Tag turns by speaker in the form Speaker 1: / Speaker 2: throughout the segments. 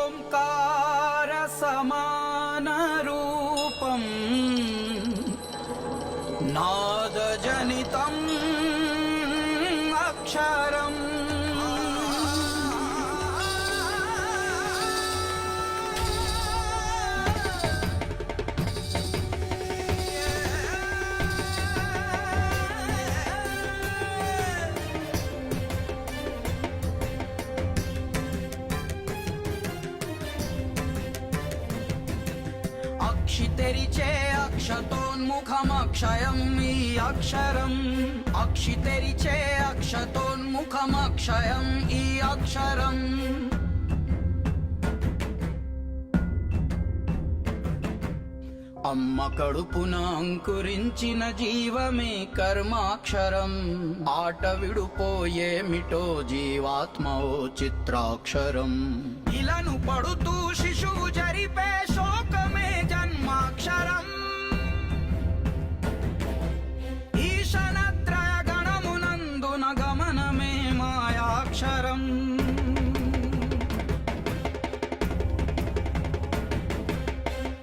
Speaker 1: ఓంకార సమాన రూపం నాదజనితం అక్షరం అక్షితెరిచే అక్షతోన్ముఖమక్షయం ఈ అక్షరం అక్షితెరిచే అక్షతోన్ముఖమక్షయం ఈ అక్షరం అమ్మ కడుపున అంకురించిన జీవమే కర్మాక్షరం ఆట విడుపోయేమిటో జీవాత్మవో చిత్రాక్షరం ఇలను పడుతూ శిశువు జరిపే శోకమే జన్మాక్షరం ఈశనత్రయ గణమునందున గమనమే మాయాక్షరం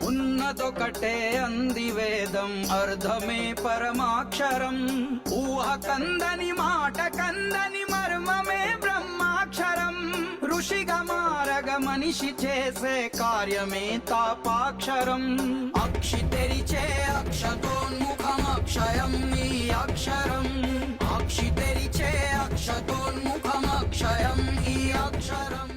Speaker 1: ఉన్నదొకటే అంది వేదం అర్ధమే పరమాక్షరం ఊహ కందని మాట కందని మర్మమే బ్రహ్మాక్షరం ఋషిగా మారగ మనిషి చేసే కార్యమే తాపాక్షరం అక్షితెరిచే అక్షతోన్ముఖమక్షయం ఈ అక్షరం అక్షితెరిచే అక్షతోన్ముఖమక్షయం ఈ అక్షరం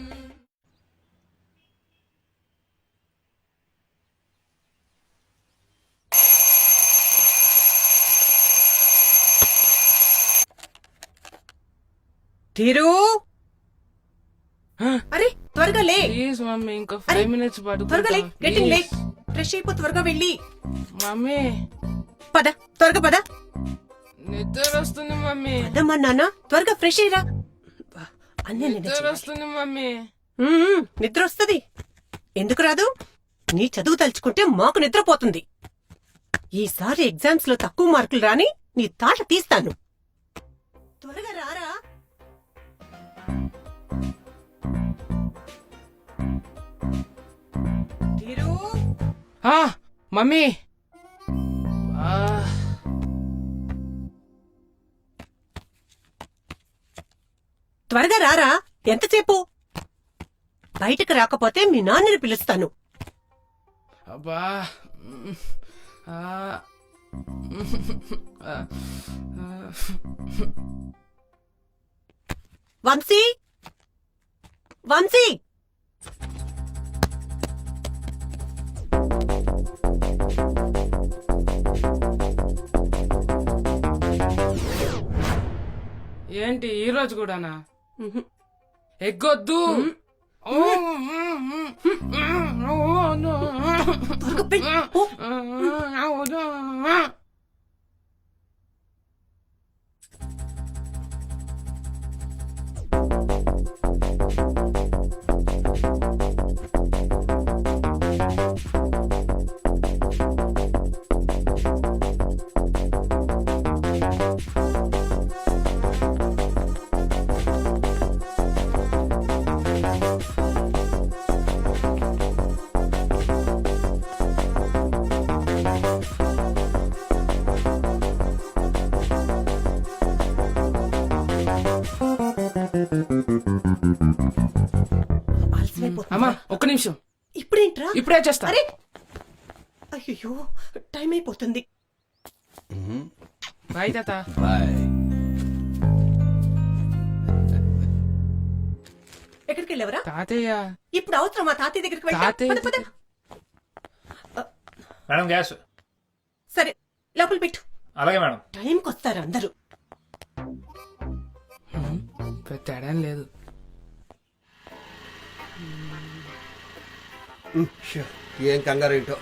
Speaker 2: ధీరు అరే త్వరగా లే
Speaker 3: ప్లీజ్ మమ్మీ ఇంకా 5 మినిట్స్ పడుకుంటా
Speaker 2: త్వరగా లే గెటింగ్ లేట్ ఫ్రెష్ అయిపో త్వరగా వెళ్ళి
Speaker 3: మమ్మీ
Speaker 2: పద త్వరగా పద
Speaker 3: నిద్ర వస్తుంది మమ్మీ
Speaker 2: అదమ్మా నాన్న త్వరగా ఫ్రెష్ అయ్యిరా అన్నీ
Speaker 3: నిద్ర వస్తుంది మమ్మీ
Speaker 2: నిద్ర వస్తుంది ఎందుకు రాదు నీ చదువు తలుచుకుంటే మాకు నిద్రపోతుంది ఈసారి ఎగ్జామ్స్ లో తక్కువ మార్కులు రాని నీ తాట తీస్తాను త్వరగా రారా ధీరు
Speaker 3: మమ్మీ
Speaker 2: త్వరగా రారా ఎంతసేపు బయటకు రాకపోతే మీ నాన్నని పిలుస్తాను
Speaker 3: అబ్బా
Speaker 2: వంశీ వంశీ
Speaker 3: ఏంటి ఈ రోజు కూడానా ఎగ్గొద్దు అమ్మా ఒక్క నిమిషం
Speaker 2: ఇప్పుడేంట్రా
Speaker 3: ఇప్పుడే చేస్తా
Speaker 2: అరే అయ్యో టైం అయిపోతుంది
Speaker 3: బాయ్ తాత
Speaker 1: బాయ్
Speaker 2: ఎక్కడికి వెళ్ళవరా
Speaker 3: తాతయ్య
Speaker 2: ఇప్పుడు అవసరం మా తాతయ్య దగ్గరికి వెళ్తా
Speaker 3: తాతయ్య
Speaker 2: పద, పద.
Speaker 4: మేడం గ్యాస్
Speaker 2: సరే లోపల పెట్టు
Speaker 4: అలాగే మేడం
Speaker 2: టైంకి వస్తారు అందరూ
Speaker 3: పెద్ద తేడా లేదు
Speaker 4: షో, ఏం కంగారు ఏంటో.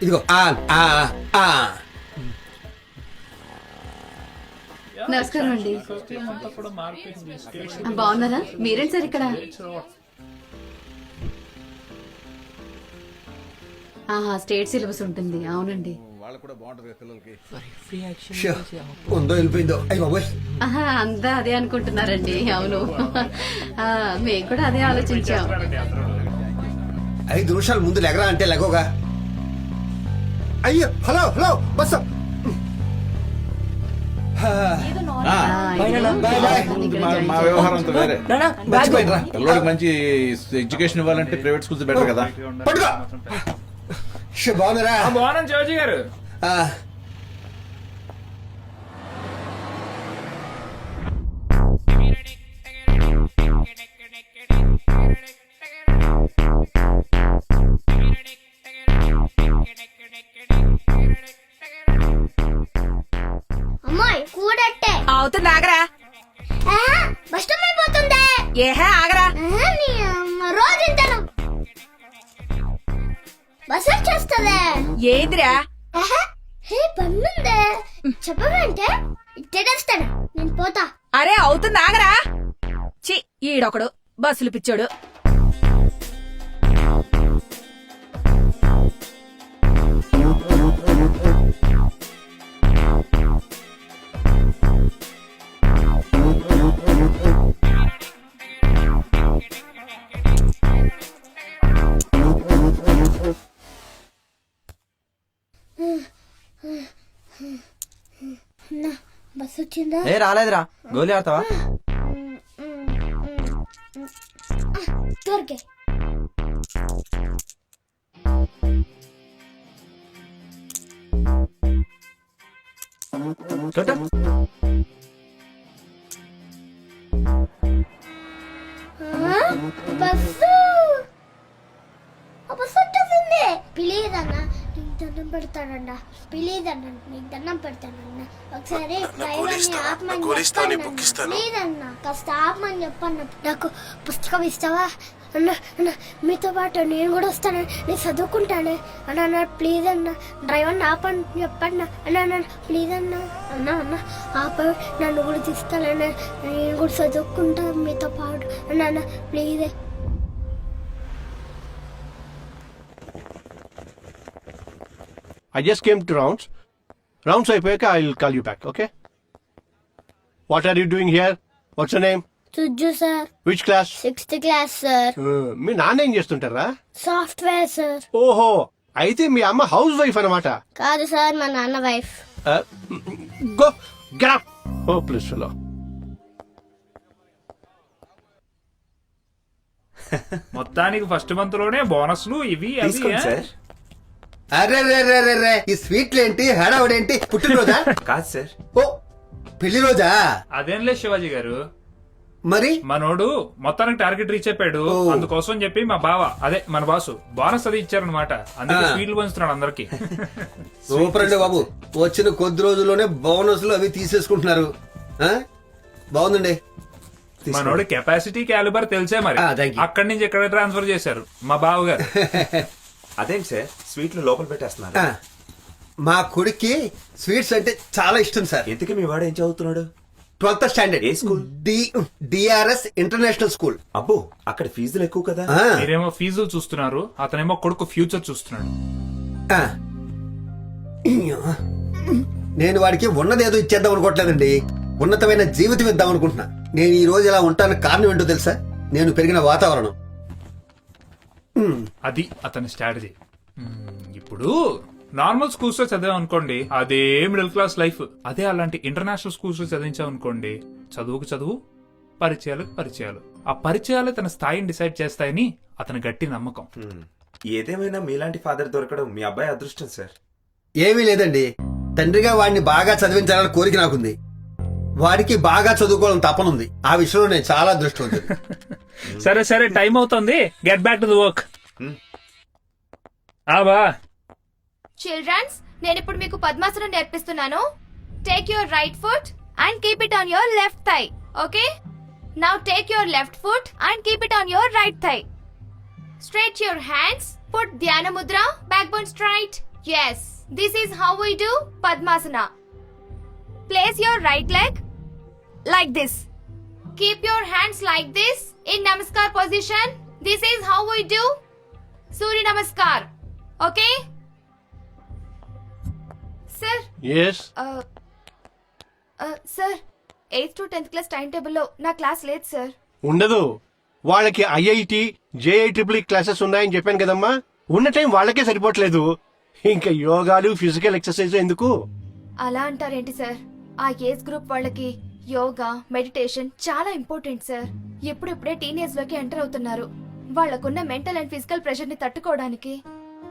Speaker 4: ఇదిగో
Speaker 5: నమస్కారం అండి. బాగున్నారా? మీరేం సార్ ఇక్కడ? స్టేట్ సిలబస్ ఉంటుంది. అవునండి.
Speaker 4: షో, ఉందో వెళ్ళిపోయిందో. అయ్యి బాబోయ్.
Speaker 5: అంతా అదే అనుకుంటున్నారండి. అవును. మేము కూడా అదే ఆలోచించాం.
Speaker 4: 5 నిమిషాలు ముందు లెగరా అంటే లెగోగా. అయ్యో, హలో హలో బస్సు.
Speaker 6: మా వ్యవహారం అంతా వేరే.
Speaker 4: మర్చిపోయినరా?
Speaker 6: పిల్లోడికి మంచి ఎడ్యుకేషన్ ఇవ్వాలంటే ప్రైవేట్ స్కూల్స్ బెటర్ కదా.
Speaker 4: పట్టుకో. షో, బాగున్నారా?
Speaker 3: బాగున్నాను శివాజీ గారు.
Speaker 4: ఆ,
Speaker 7: అమ్మాయి కూడట్టే
Speaker 2: అవుతుంది ఆగరా.
Speaker 7: కష్టమైపోతుంది.
Speaker 2: ఏహే ఆగరా.
Speaker 7: రోజు ఇంతను బస్ వచ్చేస్తుంది.
Speaker 2: ఏందిరా?
Speaker 7: హే పన్నుందే చెప్పమంటే ఇట్టేస్తాను. నేను పోతా.
Speaker 2: అరే అవుతుంది ఆగరా. చి ఈడొకడు బస్సులు పిచ్చోడు.
Speaker 7: బస్ వచ్చిందా?
Speaker 8: ఏ రాలేదురా. గోలీ ఆడతావా?
Speaker 7: దొరికే
Speaker 8: చోట
Speaker 7: బస్సు బస్సు వచ్చేసింది. ప్లీజ్ అన్న నీకు దండం పెడతానన్న. ప్లీజ్ అన్న నీకు దండం పెడతానన్న. ఒకసారి డ్రైవర్ని ఆపమని చెప్పన్న. ప్లీజ్ అన్న కాస్త ఆపమని చెప్పన్న. నాకు పుస్తకం ఇస్తావా అన్న? అన్న మీతో పాటు నేను కూడా వస్తాను. నేను చదువుకుంటాను అన్న. అన్న ప్లీజ్ అన్న డ్రైవర్ని ఆపని చెప్పన్న. అన్న అన్న ప్లీజ్ అన్న. అన్న అన్న ఆప నన్ను కూడా తీస్తానన్న. నేను కూడా చదువుకుంటాను మీతో పాటు. అన్న అన్న please.
Speaker 9: I just came to rounds. Rounds అయిపోయాక I'll call you back, okay? What are you doing here? What's your name?
Speaker 7: Sujju sir.
Speaker 9: Which class?
Speaker 7: 6th class sir.
Speaker 9: మీ నాన్న ఏం చేస్తుంటారా?
Speaker 7: Software sir.
Speaker 9: ఓహో, అయితే మీ అమ్మ హౌస్ వైఫ్ అన్నమాట.
Speaker 7: కాదు సార్ మా నాన్న wife.
Speaker 9: Go, get up. Oh, please fellow.
Speaker 10: మొత్తానికి ఫస్ట్ మంత్ లోనే బోనస్లు ఇవి అవి.
Speaker 8: సార్.
Speaker 4: అరే రే రే రే రే, ఈ స్వీట్లు ఏంటి, హడావుడేంటి? పుట్టినరోజా?
Speaker 8: కాదు సార్.
Speaker 4: ఓ, పెళ్లి రోజా?
Speaker 10: అదేంలే శివాజీ గారు.
Speaker 4: మరి
Speaker 10: మనోడు మొత్తానికి టార్గెట్ రీచ్ అయిపోయాడు.
Speaker 4: ఓ.
Speaker 10: అందుకోసం చెప్పి మా బావ అదే మన బాసు బోనస్ అది ఇచ్చారనమాట. అందుకే
Speaker 4: ఆ.
Speaker 10: స్వీట్లు పంచుతున్నాడు అందరికి.
Speaker 4: సూపర్ అండి బాబు. వచ్చిన కొద్ది రోజుల్లోనే బోనస్లు అవి తీసేసుకుంటున్నారు. ఆ? బాగుందండి.
Speaker 10: మనోడి కెపాసిటీ క్యాలిబర్ తెలిసే మరి.
Speaker 4: ఆ, thank you.
Speaker 10: అక్కడి నుంచి ఇక్కడ ట్రాన్స్ఫర్ చేశారు మా బావ గారు.
Speaker 8: అదేంటి సార్ స్వీట్లు లోపల పెట్టేస్తున్నారు?
Speaker 4: ఆ, మా కొడుక్కి స్వీట్స్ అంటే చాలా ఇష్టం సార్.
Speaker 8: ఎందుకు మీ వాడు ఏం చదువుతున్నాడు?
Speaker 4: 12th standard.
Speaker 8: ఏ స్కూల్?
Speaker 4: DRS international school.
Speaker 8: అబ్బో, అక్కడ ఫీజులు ఎక్కువ కదా.
Speaker 4: ఆ,
Speaker 10: మీరేమో ఫీజులు చూస్తున్నారు, అతనేమో కొడుకు ఫ్యూచర్ చూస్తున్నాడు.
Speaker 4: ఆ. నేను వాడికి ఉన్నదేదో ఇచ్చేద్దాం అనుకోవట్లేదండి. ఉన్నతమైన జీవితం ఇద్దాం అనుకుంటున్నా. నేను ఈ రోజు ఇలా ఉంటానికి కారణం ఏంటో తెలుసా? నేను పెరిగిన వాతావరణం.
Speaker 10: అది అతని స్ట్రాటజీ. ఇప్పుడు నార్మల్ స్కూల్స్ లో చదివాం అనుకోండి, అదే మిడిల్ క్లాస్ లైఫ్. అదే అలాంటి ఇంటర్నేషనల్ స్కూల్స్ లో చదివించాం అనుకోండి, చదువుకు చదువు, పరిచయాలకు పరిచయాలు. ఆ పరిచయాలు తన స్థాయిని డిసైడ్ చేస్తాయని అతని గట్టి నమ్మకం.
Speaker 8: ఏదేమైనా మీలాంటి ఫాదర్ దొరకడం మీ అబ్బాయి అదృష్టం సార్.
Speaker 4: ఏమీ లేదండి. తండ్రిగా వాడిని బాగా చదివించాలని కోరిక నాకుంది. వాడికి బాగా చదువుకోవాలని తపనుంది. ఆ విషయంలో నేను చాలా అదృష్టవంతుడు.
Speaker 10: సరే సరే, టైం అవుతుంది. Get back to the work. బా
Speaker 7: చిల్డ్రన్స్, నేను ఇప్పుడు మీకు పద్మాసనం నేర్పిస్తున్నాను. Take your right foot and keep it on your left thigh. Okay? Now take your left foot and keep it on your right thigh. Stretch your hands. Put Dhyana Mudra. Backbone straight. Yes. This is how we do Padmasana. Place your right leg like this. Keep your hands like this in Namaskar position. This is how we do Surya Namaskar. Okay? Sir,
Speaker 9: Yes.
Speaker 7: Sir 8th to 10th class time టేబుల్లో నా class లేదు sir.
Speaker 9: ఉండదు. వాళ్ళకి IIT జేఐట్రిపుల్ classes ఉన్నాయని చెప్పాను కదమ్మా. ఉన్న time వాళ్ళకే సరిపోవట్లేదు. ఇంకా యోగాలు ఫిజికల్ ఎక్సర్సైజ్ ఎందుకు?
Speaker 7: అలా అంటారేంటి సార్? ఆ ఏజ్ గ్రూప్ వాళ్ళకి యోగా మెడిటేషన్ చాలా ఇంపార్టెంట్ సార్. ఎప్పుడెప్పుడే టీనేజ్ లోకి ఎంటర్ అవుతున్నారు. వాళ్ళకున్న మెంటల్ అండ్ ఫిజికల్ ప్రెషర్ ని తట్టుకోవడానికి,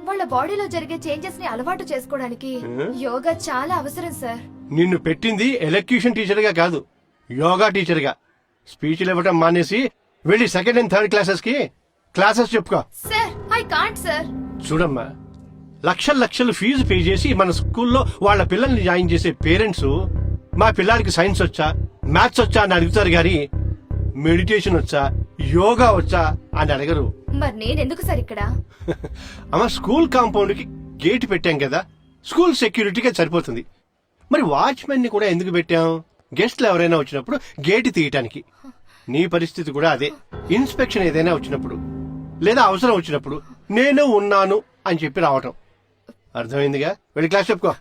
Speaker 7: వాళ్ళ బాడీలో జరిగే చేంజెస్ ని అలవాటు చేసుకోవడానికి యోగా చాలా అవసరం సార్.
Speaker 9: నిన్ను పెట్టింది ఎలక్యూషన్ టీచర్ గా కాదు, యోగా టీచర్ గా. స్పీచ్లు ఇవ్వటం మానేసి వెళ్ళి సెకండ్ అండ్ థర్డ్ క్లాసెస్ చెప్పుకో.
Speaker 7: Sir I can't sir.
Speaker 9: చూడమ్మా, లక్షలు ఫీజు పే చేసి మన స్కూల్లో వాళ్ళ పిల్లల్ని జాయిన్ చేసే పేరెంట్స్ మా పిల్లాడికి సైన్స్ వచ్చా, మ్యాథ్స్ వచ్చా అని అడుగుతారు గాని మెడిటేషన్ వచ్చా, యోగా వచ్చా అని అడగరు.
Speaker 7: మరి నేనెందుకు సార్ ఇక్కడ?
Speaker 9: అమ్మ, స్కూల్ కాంపౌండ్ కి గేట్ పెట్టాం కదా, స్కూల్ సెక్యూరిటీగా సరిపోతుంది. మరి వాచ్మెన్ ని కూడా ఎందుకు పెట్టాం? గెస్ట్లు ఎవరైనా వచ్చినప్పుడు గేట్ తీయటానికి. నీ పరిస్థితి కూడా అదే. ఇన్స్పెక్షన్ ఏదైనా వచ్చినప్పుడు లేదా అవసరం వచ్చినప్పుడు నేను ఉన్నాను అని చెప్పి రావటం. అర్థమైందిగా? వెళ్ళి క్లాస్ చెప్పుకో.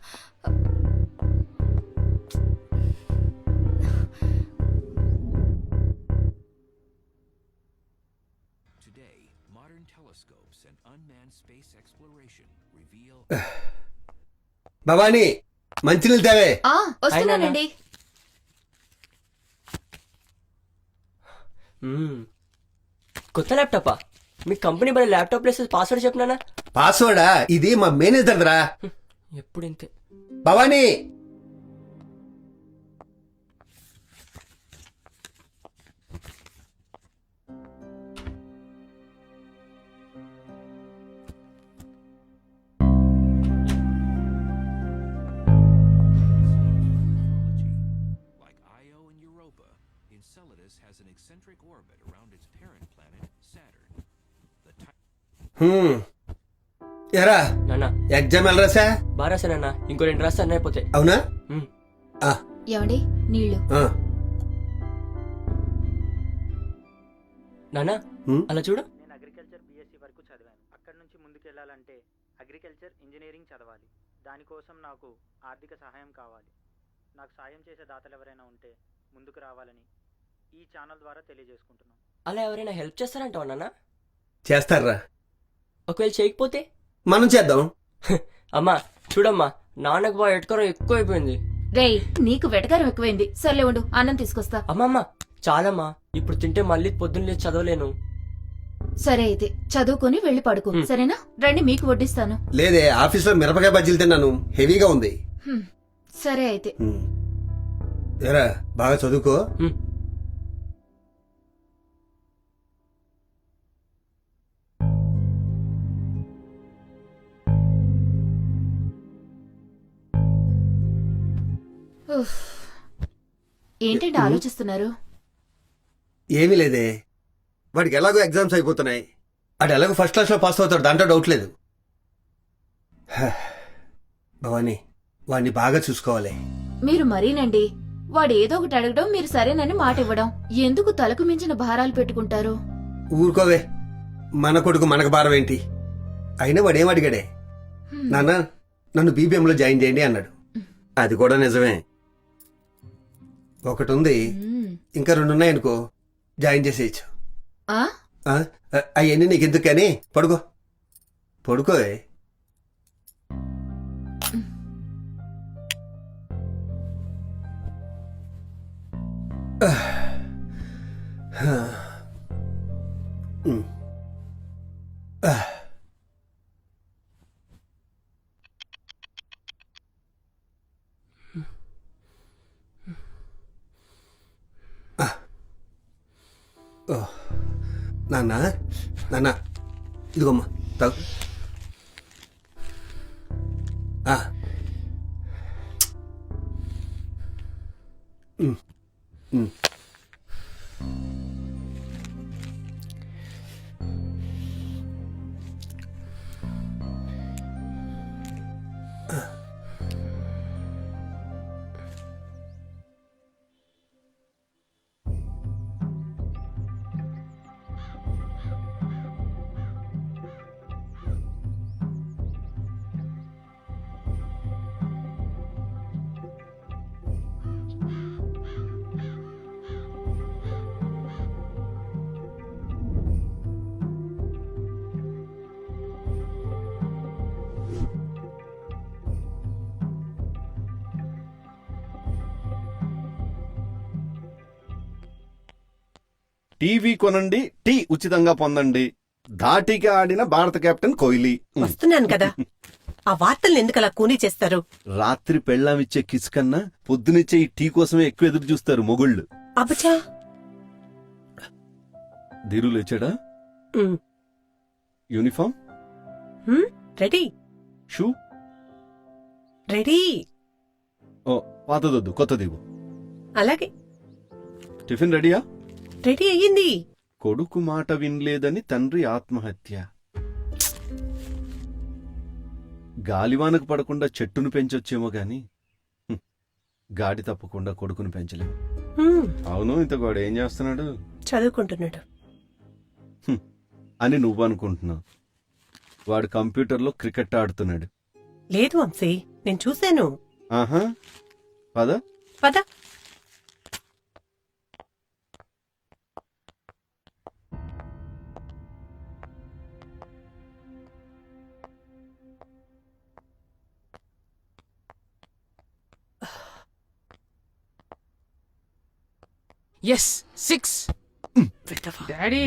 Speaker 4: భవానీ, మంచినీళ్ళు తేవే.
Speaker 7: వస్తున్నానండి.
Speaker 11: కొత్త ల్యాప్టాపా? మీ కంపెనీ బయట ల్యాప్టాప్ ప్లేస్ పాస్వర్డ్ చెప్పినానా?
Speaker 4: పాస్వర్డా? ఇది మా మేనేజర్ రా.
Speaker 11: ఎప్పుడు ఇంతే.
Speaker 4: భవానీ, ఎరా
Speaker 11: నాన్న
Speaker 4: ఎగ్జామ్ ఎలా రాసా?
Speaker 11: బాగా రాశానన్నా. ఇంకో 2 రాస్తే అన్నీ అయిపోతాయి.
Speaker 4: అవునా?
Speaker 7: ఏమండి నీళ్లు?
Speaker 11: నాన్న అలా చూడు.
Speaker 12: నేను అగ్రికల్చర్ బీఎస్సీ వరకు చదివాను. అక్కడి నుంచి ముందుకు వెళ్ళాలంటే అగ్రికల్చర్ ఇంజనీరింగ్ చదవాలి. దానికోసం నాకు ఆర్థిక సహాయం కావాలి. నాకు సాయం చేసే దాతలు ఎవరైనా ఉంటే ముందుకు రావాలని ఈ ఛానల్ ద్వారా తెలియజేసుకుంటున్నాను.
Speaker 11: అలా ఎవరైనా హెల్ప్ చేస్తారంటావా నాన్న?
Speaker 4: చేస్తారా?
Speaker 11: ఒకవేళ చేయకపోతే
Speaker 4: మనం చేద్దాం.
Speaker 11: అమ్మా చూడమ్మా, నాన్నకు బాగా ఎటుకరం ఎక్కువ అయిపోయింది.
Speaker 5: రేయ్, నీకు వెటకారం ఎక్కువైంది. సర్లే ఉండు, అన్నం తీసుకొస్తా.
Speaker 11: అమ్మమ్మ చాలమ్మా, ఇప్పుడు తింటే మళ్ళీ పొద్దున్న లేచి చదవలేను.
Speaker 5: సరే అయితే చదువుకొని వెళ్ళి పడుకో. సరేనా? రండి, మీకు వడ్డిస్తాను.
Speaker 4: లేదే, ఆఫీస్లో మిరపకాయ బజ్జీలు తిన్నాను, హెవీగా ఉంది.
Speaker 5: సరే అయితే.
Speaker 4: ఎరా బాగా చదువుకో.
Speaker 5: ఏంటంటే ఆలోచిస్తున్నారు?
Speaker 4: ఏమీ లేదే, వాడికి ఎలాగో ఎగ్జామ్స్ అయిపోతున్నాయి. వాడు ఎలాగో ఫస్ట్ క్లాస్లో పాస్ అవుతాడు, దాంట్లో డౌట్ లేదు. భవానీ, వాడిని బాగా చూసుకోవాలి.
Speaker 5: మీరు మరీనండి. వాడు ఏదో ఒకటి అడగడం, మీరు సరేనని మాట ఇవ్వడం. ఎందుకు తలకు మించిన భారాలు పెట్టుకుంటారు?
Speaker 4: ఊరుకోవే, మన కొడుకు మనకు భారం ఏంటి? అయినా వాడేం అడిగాడే? నాన్న, నన్ను బీబీఎంలో జాయిన్ చేయండి అన్నాడు. అది కూడా నిజమే. ఒకటి ఉంది, ఇంకా 2 ఉన్నాయనుకో, జాయిన్ చేసేయచ్చు. అవన్నీ నీకు ఎందుకు కానీ పడుకో. పడుకో. నాన్న, నాన్న, ఇదిగోమ్మా తాగు.
Speaker 13: టీవీ కొనండి, టీ ఉచితంగా పొందండి. ధాటిగా ఆడిన భారత కెప్టెన్ కోహ్లీ.
Speaker 2: వస్తున్నాను కదా. ఆ వార్తల్ని ఎందుకు అలా కూనీ చేస్తారు?
Speaker 13: రాత్రి పెళ్ళామిచ్చే కిస్ కన్నా పొద్దునిచ్చే ఈ టీ కోసమే ఎక్కువ ఎదురు చూస్తారు మొగుళ్ళు.
Speaker 2: అబ్బచా.
Speaker 13: ధీరు లేచాడా? Uniform
Speaker 2: ready.
Speaker 13: Shoe
Speaker 2: ready.
Speaker 13: ఓ పాతదొద్దు, కొత్తదివ్వు.
Speaker 2: అలాగే.
Speaker 13: టిఫిన్ రెడీయా?
Speaker 2: రెడీ అయ్యింది.
Speaker 13: కొడుకు మాట వినలేదని తండ్రి ఆత్మహత్య. గాలివానకు పడకుండా చెట్టును పెంచొచ్చేమో గాని గాడి తప్పకుండా కొడుకును పెంచలేము. అవును, ఇంత వాడు ఏం చేస్తున్నాడు?
Speaker 2: చదువుకుంటున్నాడు
Speaker 13: అని నువ్వు అనుకుంటున్నావు. వాడు కంప్యూటర్లో క్రికెట్ ఆడుతున్నాడు.
Speaker 2: లేదు వంశీ, నేను చూశాను.
Speaker 13: ఆహా, పద
Speaker 2: పద.
Speaker 3: Yes 6. Daddy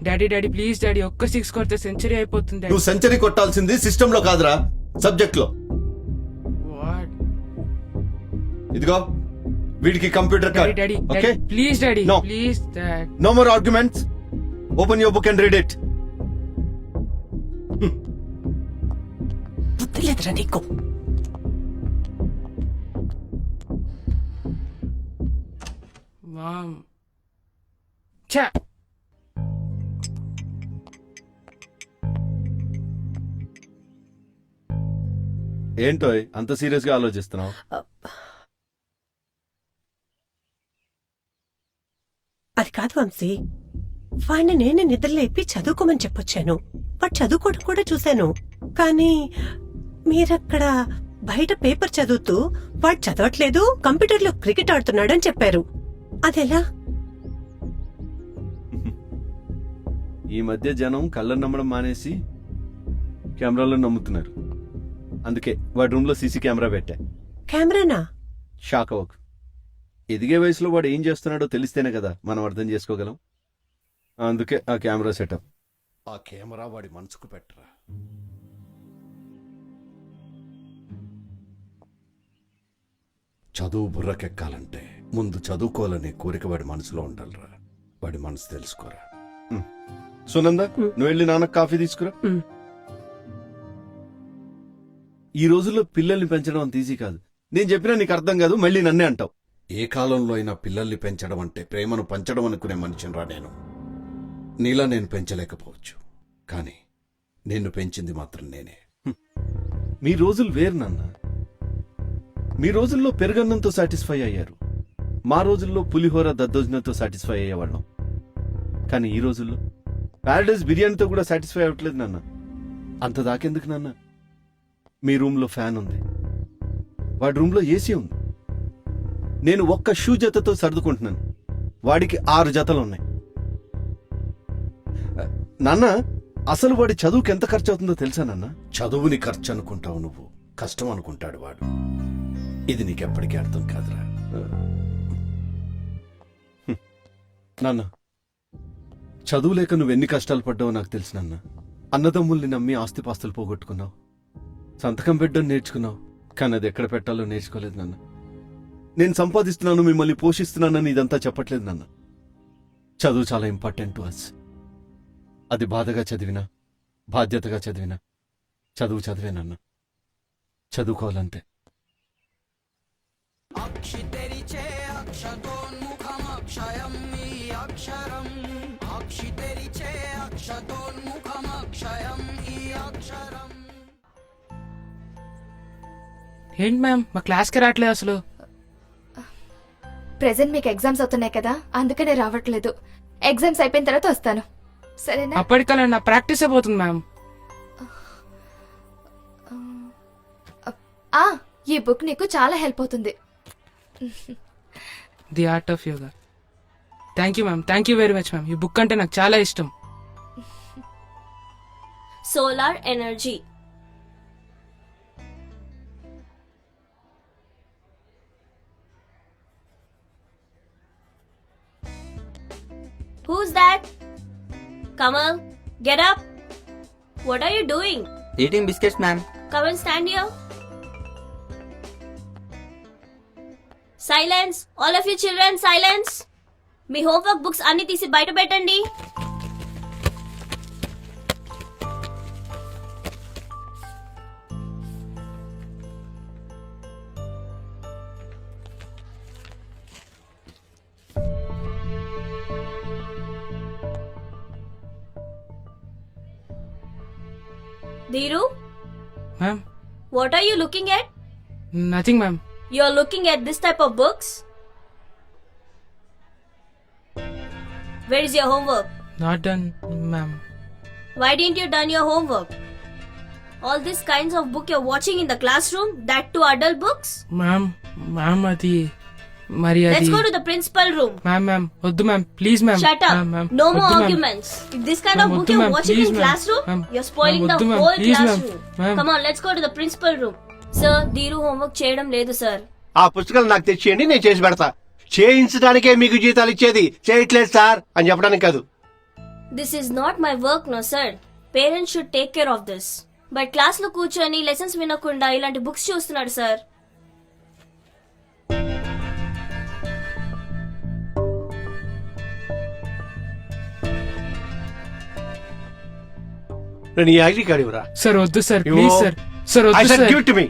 Speaker 3: daddy daddy please daddy, ఒక్క 6 కొడితే సెంచరీ అయిపోతుంది.
Speaker 13: నువ్వు సెంచరీ కొట్టాల్సింది సిస్టమ్ లో కాదురా, సబ్జెక్ట్ లో.
Speaker 3: వాట్?
Speaker 13: ఇదిగో వీడికి computer
Speaker 3: daddy daddy
Speaker 13: okay.
Speaker 3: Please daddy
Speaker 13: No.
Speaker 3: Please dad.
Speaker 13: No more arguments. Open your book and read it.
Speaker 2: బుద్ధి లేదురా నీకు.
Speaker 3: మామ్ ఛా.
Speaker 13: ఏంటో అంత సీరియస్ గా ఆలోచిస్తున్నావు?
Speaker 2: అది కాదు వంశీ, వాడిని నేనే నిద్రలేపి చదువుకోమని చెప్పొచ్చాను. వాడు చదువుకోవడం కూడా చూశాను. కానీ మీరక్కడ బయట పేపర్ చదువుతూ వాడు చదవట్లేదు, కంప్యూటర్లో క్రికెట్ ఆడుతున్నాడని చెప్పారు. అదెలా?
Speaker 13: ఈ మధ్య జనం కళ్ళను నమ్మడం మానేసి కెమెరాలను నమ్ముతున్నారు. అందుకే వాడి రూమ్ లో సీసీ కెమెరా పెట్టా.
Speaker 2: కెమెరానా?
Speaker 13: షాక్ అవ్వకు. ఎదిగే వయసులో వాడు ఏం చేస్తున్నాడో తెలిస్తేనే కదా మనం అర్థం చేసుకోగలం. అందుకే ఆ కెమెరా సెటప్. ఆ కెమెరా వాడి మనసుకు పెట్టరా. చదువు బుర్రకెక్కాలంటే ముందు చదువుకోవాలనే కోరిక వాడి మనసులో ఉండాలిరా. వాడి మనసు తెలుసుకోరా. సునంద, నువ్వు వెళ్ళి నాన్నకు కాఫీ తీసుకురా. ఈ రోజుల్లో పిల్లల్ని పెంచడం అంత ఈజీ కాదు. నేను చెప్పినా నీకు అర్థం కాదు, మళ్ళీ నన్నే అంటావు. ఏ కాలంలో అయినా పిల్లల్ని పెంచడం అంటే ప్రేమను పంచడం అనుకునే మనిషిని రా నేను. నీలా నేను పెంచలేకపోవచ్చు, కానీ నిన్ను పెంచింది మాత్రం నేనే. మీ రోజులు వేరు నాన్న. మీ రోజుల్లో పెరుగన్నంతో సాటిస్ఫై అయ్యారు. మా రోజుల్లో పులిహోర దద్దోజనంతో సాటిస్ఫై అయ్యేవాళ్ళం. కానీ ఈ రోజుల్లో ప్యారడైజ్ బిర్యానీతో కూడా సాటిస్ఫై అవ్వట్లేదు నాన్న. అంత దాకెందుకు నాన్న? మీ రూమ్లో ఫ్యాన్ ఉంది, వాడి రూమ్లో ఏసీ ఉంది. నేను ఒక్క షూ జతతో సర్దుకుంటున్నాను, వాడికి 6 జతలు ఉన్నాయి. నాన్న, అసలు వాడి చదువుకి ఎంత ఖర్చు అవుతుందో తెలుసా నాన్న? చదువుని ఖర్చు అనుకుంటావు నువ్వు, కష్టం అనుకుంటాడు వాడు. ఇది నీకెప్పటికీ అర్థం కాదురా నాన్న. చదువు లేక నువ్వెన్ని కష్టాలు పడ్డావో నాకు తెలుసు నాన్న. అన్నదమ్ముల్ని నమ్మి ఆస్తిపాస్తులు పోగొట్టుకున్నావు, సంతకం పెట్టడం నేర్చుకున్నావు, కానీ అది ఎక్కడ పెట్టాలో నేర్చుకోలేదు నాన్న. నేను సంపాదిస్తున్నాను, మిమ్మల్ని పోషిస్తున్నానని ఇదంతా చెప్పట్లేదు నాన్న. చదువు చాలా ఇంపార్టెంట్ టు అస్. అది బాధగా చదివినా బాధ్యతగా చదివినా చదువు చదివేనన్నా. చదువుకోవాలంతే.
Speaker 1: అక్షితెరిచే అక్షతోన్ముఖమక్షయం ఈ అక్షరం. అక్షితెరిచే అక్షతోన్ముఖమక్షయం ఈ అక్షరం.
Speaker 3: ఏంటి మ్యామ్, మా క్లాస్కి రావట్లేదు అసలు.
Speaker 5: ప్రెసెంట్ మీకు ఎగ్జామ్స్ అవుతున్నాయి కదా, అందుకనే రావట్లేదు. ఎగ్జామ్స్ అయిపోయిన తర్వాత వస్తాను, సరేనా?
Speaker 3: అప్పటికల్లా నా ప్రాక్టీస్ అయిపోతుంది మ్యామ్.
Speaker 5: ఈ బుక్ నీకు చాలా హెల్ప్ అవుతుంది.
Speaker 3: The art of yoga. Thank you ma'am, thank you very much ma'am. ఈ బుక్ అంటే నాకు చాలా ఇష్టం.
Speaker 14: Solar energy. Who's that? Kamal, get up. What are you doing?
Speaker 11: Eating biscuits, ma'am.
Speaker 14: Come and stand here. Silence. All of you children, silence. Me homework books అన్ని తీసి బయట పెట్టండి. Dhiru,
Speaker 3: ma'am
Speaker 14: what are you looking at?
Speaker 3: Nothing ma'am.
Speaker 14: You're looking at this type of books? Where is your homework?
Speaker 3: Not done ma'am.
Speaker 14: Why didn't you done your homework? All these kinds of book you're watching in the classroom, that too adult books?
Speaker 3: Ma'am అది మరి
Speaker 14: Let's
Speaker 3: అది
Speaker 14: go to the principal room.
Speaker 3: Ma'am వద్దు ma'am please ma'am.
Speaker 14: Shut up. No more arguments. If this kind of
Speaker 3: Ma'am,
Speaker 14: book
Speaker 3: వద్దు
Speaker 14: you're
Speaker 3: ma'am,
Speaker 14: watching
Speaker 3: please
Speaker 14: in
Speaker 3: ma'am.
Speaker 14: classroom,
Speaker 3: Ma'am,
Speaker 14: you're spoiling
Speaker 3: ma'am,
Speaker 14: the
Speaker 3: వద్దు ma'am,
Speaker 14: whole
Speaker 3: please ma'am.
Speaker 14: classroom.
Speaker 3: Ma'am.
Speaker 14: Come on, let's go to the principal room. Sir, Dhiru homework చేయడం లేదు sir.
Speaker 9: ఆ పుస్తకాలు నాకు తెచ్చేయండి, నేను చేసి పెడతా. చేయించడానికే మీకు జీతాలు ఇచ్చేది, చేయట్లేదు సార్ అని చెప్పడానికి కాదు.
Speaker 14: This is not my work, no sir. Parents should take care of this. But class లో కూర్చొని లెసన్స్ వినకుండా ఇలాంటి బుక్స్ చూస్తున్నాడు సార్.
Speaker 9: నేను ఈ ఐడి కార్డు ఇవ్వరా?
Speaker 3: సార్ వద్దు సార్
Speaker 9: ఇవ్వు.
Speaker 3: Please sir. సార్
Speaker 9: I
Speaker 3: వద్దు
Speaker 9: said
Speaker 3: sir.
Speaker 9: give it to me.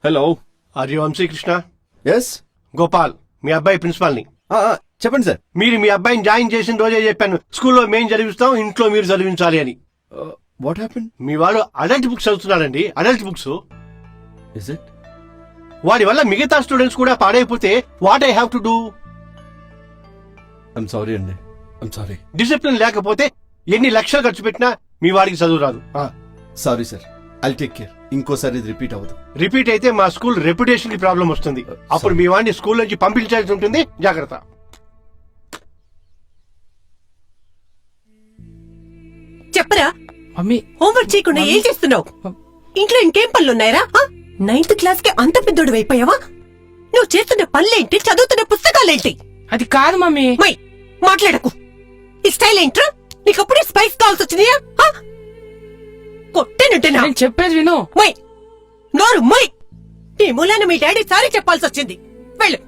Speaker 13: Hello,
Speaker 9: are you Vamsikrishna?
Speaker 13: Yes,
Speaker 9: Gopal, మీ అబ్బాయి ప్రిన్సిపాల్ ని.
Speaker 13: చెప్పండి సార్.
Speaker 9: మీరు మీ అబ్బాయిని జాయిన్ చేసిన రోజే చెప్పాను, స్కూల్లో మేము చదివిస్తాం, ఇంట్లో మీరు చదివించాలి అని.
Speaker 13: What happen?
Speaker 9: మీ వాడు అడల్ట్ బుక్స్ చదువుతున్నాడండి, అడల్ట్ బుక్స్.
Speaker 13: Is it?
Speaker 9: వాడి వల్ల మిగతా స్టూడెంట్స్ కూడా పాడైపోతే what I have to do?
Speaker 13: I'm sorry అండి, ఐమ్ సారీ.
Speaker 9: డిసిప్లిన్ లేకపోతే ఎన్ని లక్షలు ఖర్చు పెట్టినా మీ వాడికి చదువు రాదు.
Speaker 13: Sorry sir, I'll take care. ఇంకోసారి ఇది రిపీట్ అవ్వదు.
Speaker 9: రిపీట్ అయితే మా స్కూల్ రెప్యుటేషన్ కి ప్రాబ్లం వస్తుంది. అప్పుడు మీ వాడిని స్కూల్ నుంచి పంపించాల్సి ఉంటుంది, జాగ్రత్త.
Speaker 2: చెప్పరా,
Speaker 3: మమ్మీ
Speaker 2: హోంవర్క్ చేయకుండా ఏం చేస్తున్నావు? ఇంట్లో ఇంకేం పనులున్నాయరా? 9th క్లాస్ కి అంత పెద్దోడు అయిపోయావా? నువ్వు చేస్తున్న పనులేంటి, చదువుతున్న పుస్తకాలేంటి?
Speaker 3: అది కాదు మమ్మీ.
Speaker 2: మై మాట్లాడకు. ఈ స్టైల్ ఏంట్రా? నీకప్పుడే స్పైస్ కావాల్సి వచ్చినాయా? కొట్టేనంటేనా?
Speaker 3: నేను చెప్పేది విను.
Speaker 2: మై నోరు మై. నీ మూలాన మీ డాడీ సారీ చెప్పాల్సి వచ్చింది. వెళ్ళు,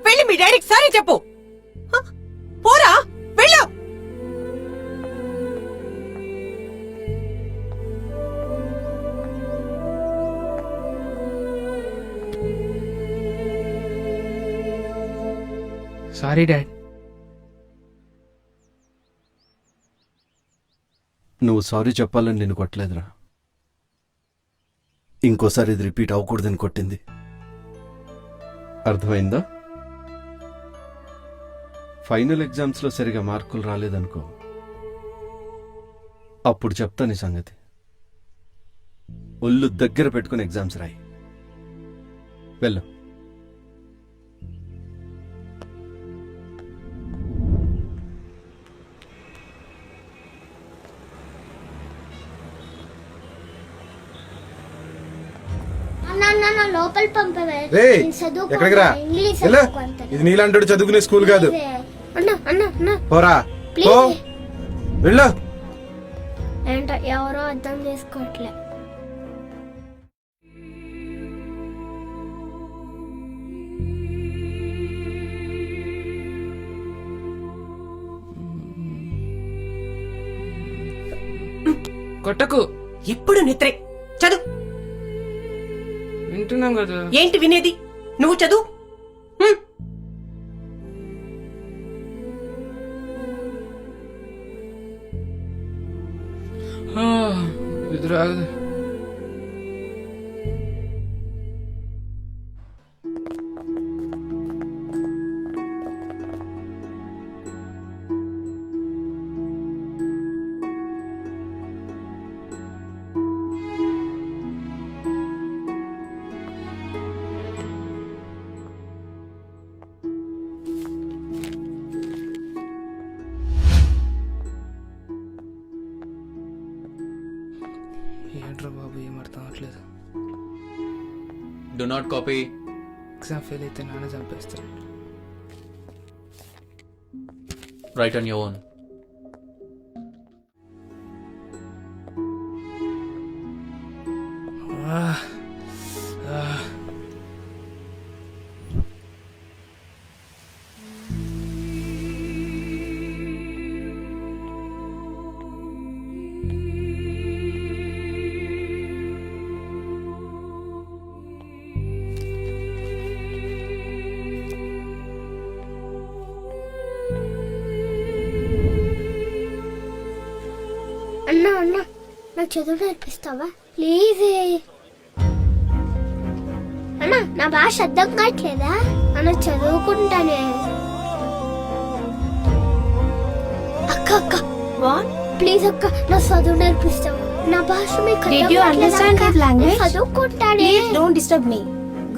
Speaker 2: వెళ్ళి మీ డాడీకి సారీ చెప్పు. పోరా, వెళ్ళు.
Speaker 3: Sorry dad.
Speaker 13: నువ్వు సారీ చెప్పాలని నేను కొట్టలేదురా. ఇంకోసారి ఇది రిపీట్ అవ్వకూడదని కొట్టింది. అర్థమైందా? ఫైనల్ ఎగ్జామ్స్ లో సరిగా మార్కులు రాలేదనుకో, అప్పుడు చెప్తా నీ సంగతి. ఒళ్ళు దగ్గర పెట్టుకుని ఎగ్జామ్స్ రాయి. వెళ్ళు.
Speaker 7: అన్న లోపల పంపవే.
Speaker 6: రేయ్,
Speaker 7: నేను చదువుకోను.
Speaker 6: ఎక్కడికి రా?
Speaker 7: ఇంగ్లీష్
Speaker 6: వెళ్ళు.
Speaker 7: చదువుకుంటాను.
Speaker 6: ఇది నీలాంటి చదువుకునే స్కూల్ కాదు.
Speaker 7: అన్న అన్న అన్న
Speaker 6: పోరా, పో,
Speaker 7: ప్లీజ్.
Speaker 6: వెళ్ళు.
Speaker 7: ఏంటో ఎవరో అర్థం చేసుకోవట్లే.
Speaker 3: కొట్టకు.
Speaker 2: ఎప్పుడు నిద్రే. చదువు.
Speaker 3: వింటున్నాం కదా.
Speaker 2: ఏంటి వినేది? నువ్వు చదువు.
Speaker 3: ఇది రాదు. ఏంట్రా బాబు ఏం అర్థం అవట్లేదు.
Speaker 11: Do not copy.
Speaker 3: Exam fail అయితే నాన్న చంపేస్తాను.
Speaker 11: Right on your own.
Speaker 7: అన్నా అన్నా నాకు చదువు నేర్పిస్తావా ప్లీజ్? అన్నా నా భాష అర్థం కావట్లేదా? అన్న చదువుకుంటానే. అక్క అక్క వాట్ ప్లీజ్ అక్క నా చదువు నేర్పిస్తావా? నా భాష మీకు
Speaker 5: Did you understand that language?
Speaker 7: చదువుకుంటానే.
Speaker 5: Please don't disturb me.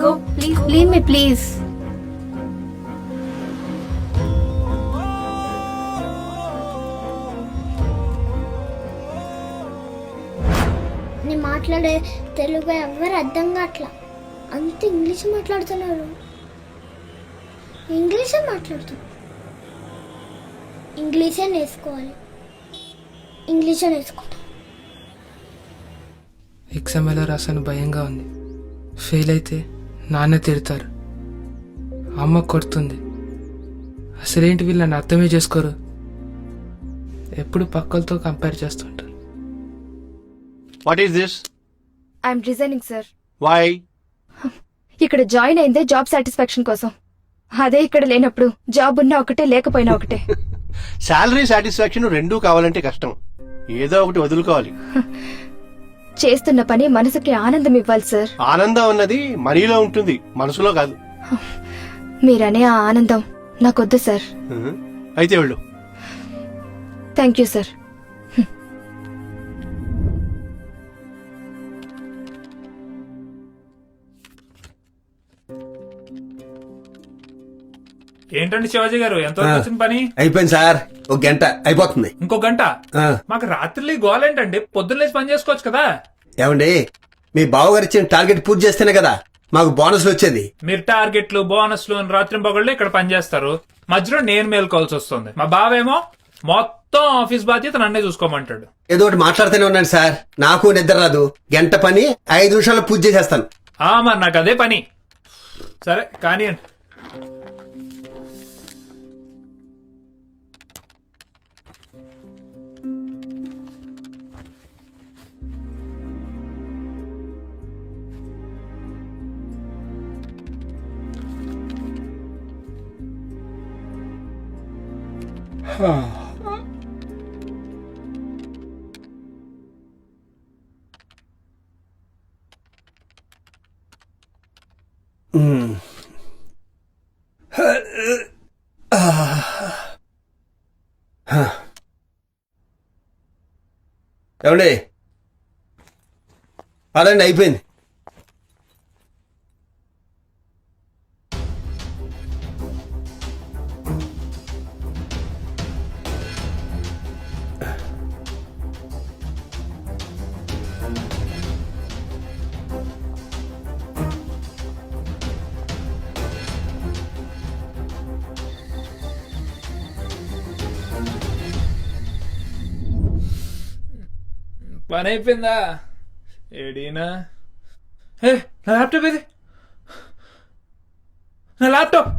Speaker 5: Go, please. Leave me, please.
Speaker 7: నేను మాట్లాడే తెలుగు ఎవరు అర్థం కావట్లా, అంత ఇంగ్లీష్ మాట్లాడుతున్నారు. ఇంగ్లీషే మాట్లాడుతున్నారు. ఇంగ్లీషే నేర్చుకోవాలి. ఇంగ్లీషే నేర్చుకుంటా.
Speaker 3: ఎగ్జామ్ ఎలా రాసాను భయంగా ఉంది. ఫెయిల్ అయితే నాన్న తిడతారు, అమ్మ కొడుతుంది. అసలేంటి వీళ్ళు నన్ను అర్థమే చేసుకోరు. ఎప్పుడు పక్కలతో కంపేర్ చేస్తుంటారు.
Speaker 9: What is this?
Speaker 5: I'm resigning sir.
Speaker 9: Why?
Speaker 5: ఇక్కడ జాయిన్ అయిందే జాబ్ సాటిస్ఫాక్షన్ కోసం. అదే ఇక్కడ లేనప్పుడు జాబ్ ఉన్నా ఒకటే లేకపోయినా ఒకటే.
Speaker 9: శాలరీ సాటిస్ఫాక్షన్ రెండూ కావాలంటే కష్టం. ఏదో ఒకటి వదులుకోవాలి.
Speaker 5: చేస్తున్న పని మనసుకి ఆనందం ఇవ్వాలి సార్.
Speaker 9: ఆనందం అన్నది మనీలో ఉంటుంది, మనసులో కాదు.
Speaker 5: మీరనే ఆ ఆనందం నాకొద్దు సార్.
Speaker 9: అయితే వెళ్ళు.
Speaker 5: Thank you sir.
Speaker 10: ఏంటండి శివాజీ గారు, ఎంత వచ్చిన పని?
Speaker 4: అయిపోయింది సార్, ఒక గంట అయిపోతుంది.
Speaker 10: ఇంకో గంట?
Speaker 4: ఆ.
Speaker 10: మాకు రాత్రి గోలేంటండి, పొద్దున్న లేచి పని చేసుకోవచ్చు కదా.
Speaker 4: ఏమండి, మీ బావగారు ఇచ్చిన టార్గెట్ పూర్తి చేస్తేనే కదా మాకు బోనస్లు వచ్చేది.
Speaker 10: మీరు టార్గెట్లు బోనస్లు రాత్రి పగళ్ళు ఇక్కడ పని చేస్తారు, మధ్యలో నేను మేల్కోవాల్సి వస్తుంది. మా బావేమో మొత్తం ఆఫీస్ బాధ్యత నన్నే చూసుకోమంటాడు.
Speaker 4: ఏదో ఒకటి మాట్లాడుతూనే ఉన్నాను సార్, నాకు నిద్ర రాదు. గంట పని 5 నిమిషాల్లో పూర్తి చేసేస్తాను.
Speaker 10: మరి నాకు అదే పని. సరే కానీ
Speaker 4: ఏమండి, పదండి, అయిపోయింది.
Speaker 10: పని అయిపోయిందా? ఏడీనా? నా ల్యాప్టాప్ ఏది? నా ల్యాప్టాప్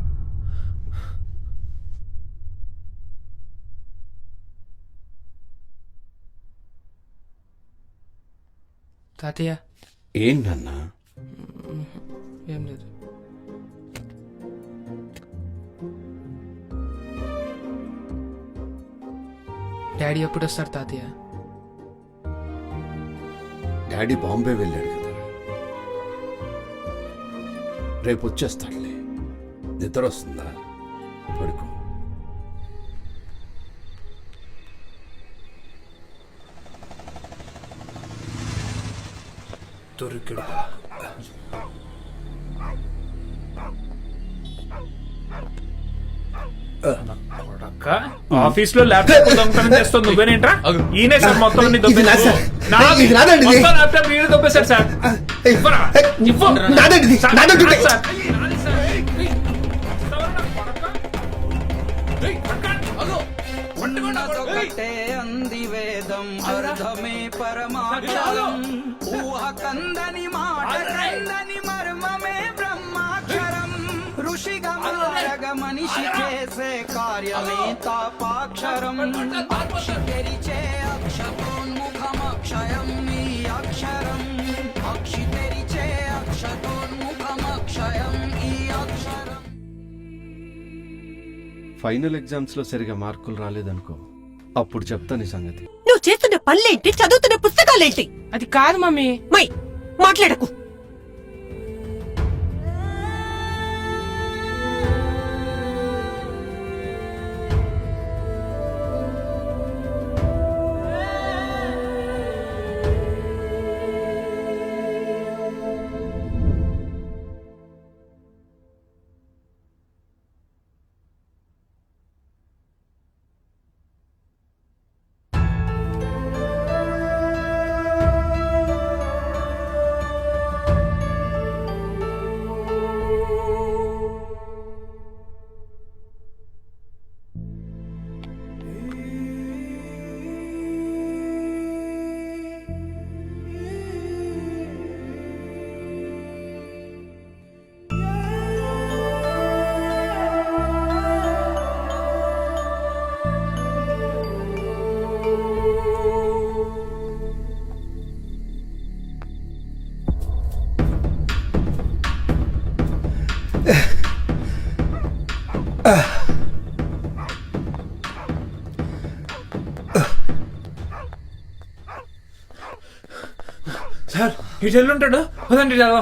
Speaker 3: తాతయ్య.
Speaker 13: ఏంటన్నా?
Speaker 3: ఏం లేదు. డాడీ ఎప్పుడు వస్తారు తాతయ్య?
Speaker 13: డాడీ బాంబే వెళ్ళాడు కదా, రేపు వచ్చేస్తాడులే. నిద్ర వస్తుందా? పడుకో.
Speaker 10: దొరికాడు. ఆఫీస్ లో ల్యాప్టాప్ దొంగతనం చేస్తుంది నువ్వేనేంట్రా? ఈయనే సార్ మొత్తం అన్ని
Speaker 4: ఇది నాది సార్.
Speaker 10: నాది.
Speaker 4: ఇది నాదండి ఇది.
Speaker 10: మొత్తం ల్యాప్టాప్ ఈయన దొబ్బేశాడు సార్. ఇవ్వరా? ఇవ్వు.
Speaker 4: నాదండి ఇది.
Speaker 10: సార్,
Speaker 4: నాదండి ఇది.
Speaker 10: నాది సార్. నాది సార్. ఏయ్, వస్తావరా నా కొడకా? ఏయ్, పట్టుకోండి. అగో. పట్టుకోండి.
Speaker 1: ఉన్నదొకటే అంది వేదం అర్థమే పరమాక్షరం ఊహ కందని మాట కందని మర్మమే బ్రహ్మాక్షరం ఋషిగా మారగ మనిషి చేసే కార్యమే తాపాక్షరం అక్షి తెరిచే అక్షతోన్ముఖమక్షయం ఈ అక్షరం అక్షి తెరిచే అక్షతోన్ముఖమక్షయం ఈ అక్షరం.
Speaker 9: ఫైనల్ ఎగ్జామ్స్ లో సరిగా మార్కులు రాలేదనుకో, అప్పుడు చెప్తాను ఈ సంగతి.
Speaker 2: నువ్వు చేస్తున్న పనులేంటి, చదువుతున్న పుస్తకాలేంటి?
Speaker 3: అది కాదు మమ్మీ.
Speaker 2: మై మాట్లాడకు.
Speaker 10: సార్ ఇటు వెళ్ళుంటాడు. పదండి చదవ.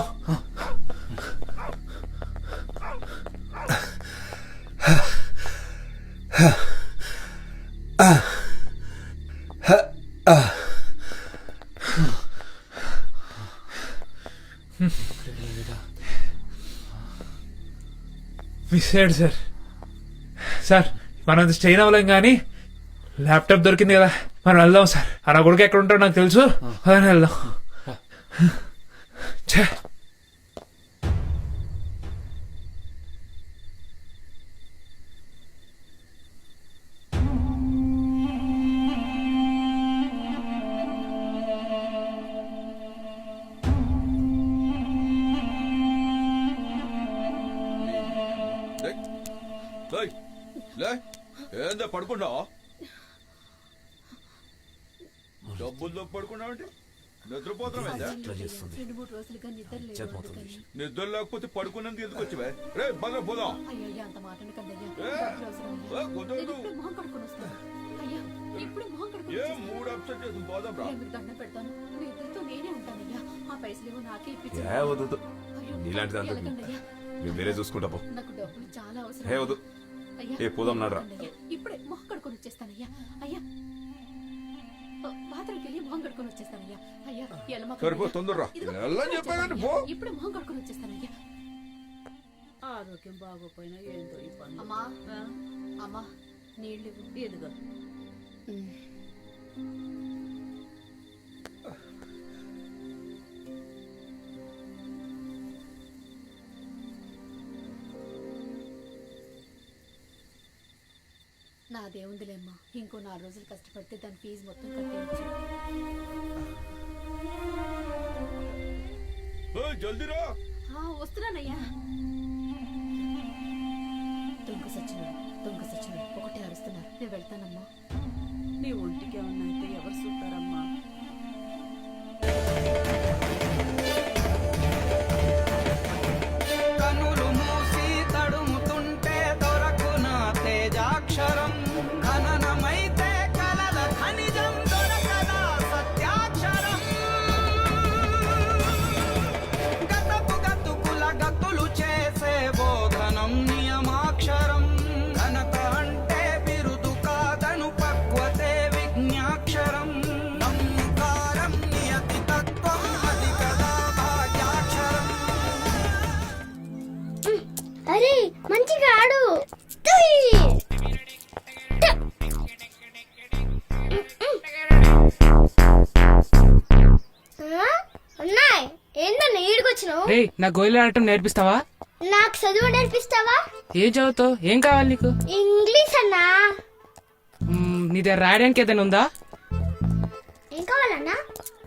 Speaker 10: మిస్ అయ్యాడు సార్. సార్ మనం స్టెయిన్ అవ్వలేం కానీ ల్యాప్టాప్ దొరికింది కదా, మనం వెళ్దాం సార్. ఆ కొడుకు ఎక్కడ ఉంటాడో నాకు తెలుసు, అదని వెళ్దాం. ఛే.
Speaker 13: ఏందా పడుకున్నావా? డబ్బుల్లో పడుకున్నావు అంటే నిద్రపోతున్నావు. నిద్ర లేకపోతే పడుకున్నందుకు ఎందుకు వచ్చావే? రే బాగా పోదాం. ఏ మూడు అప్సెట్ చేసి పోదాం రా.
Speaker 8: ఇలాంటి దాంతో మేము వేరే చూసుకుంటా పో. హే వద్దు. ఏ పోదాం నాడ్రా.
Speaker 5: ఇప్పుడే మొహం కడుకొని వచ్చేస్తానయ్యా. అయ్యా బాత్రూమ్కి వెళ్ళి మొహం కడుకొని వచ్చేస్తానయ్యా. అయ్యా
Speaker 13: సరిపో తొందరరా.
Speaker 5: ఇప్పుడే మొహం కడుకొని వచ్చేస్తానయ్యా.
Speaker 15: ఆరోగ్యం బాగోపోయినా ఏంటో ఈ పని.
Speaker 5: అమ్మా అమ్మా నీళ్ళు
Speaker 15: ఇదిగో.
Speaker 5: నాదేముందిలేమ్మా, ఇంకో 4 రోజులు కష్టపడితే దాని ఫీజు మొత్తం కట్టేయచ్చు.
Speaker 13: జల్దీరా.
Speaker 5: వస్తున్నానయ్యా. దొంగ సచ్చినాడు ఒకటే అరుస్తున్నారు. నేను వెళ్తానమ్మా.
Speaker 15: నీ ఒంటికి ఏమన్నా అయితే ఎవరు చూస్తారమ్మా?
Speaker 1: కనులు మూసి తడుముతుంటే దొరకున తేజాక్షరం ఖననమైతే కలల ఖనిజం దొరకదా సత్యాక్షరం గతపు గతుకుల గతులు చేసే బోధనం నియమాక్షరం ఘనత అంటే బిరుదు కాదను పక్వతే విజ్ఞాక్షరం
Speaker 7: వచ్చినావు?
Speaker 3: రే నా గోళీలు ఆడటం నేర్పిస్తావా?
Speaker 7: నాకు చదువు నేర్పిస్తావా?
Speaker 3: ఏం చదువుతావు? ఏం కావాలి నీకు?
Speaker 7: ఇంగ్లీష్ అన్నా.
Speaker 3: నీ దగ్గర రాయడానికి ఏదైనా ఉందా?
Speaker 7: ఏం కావాలన్నా?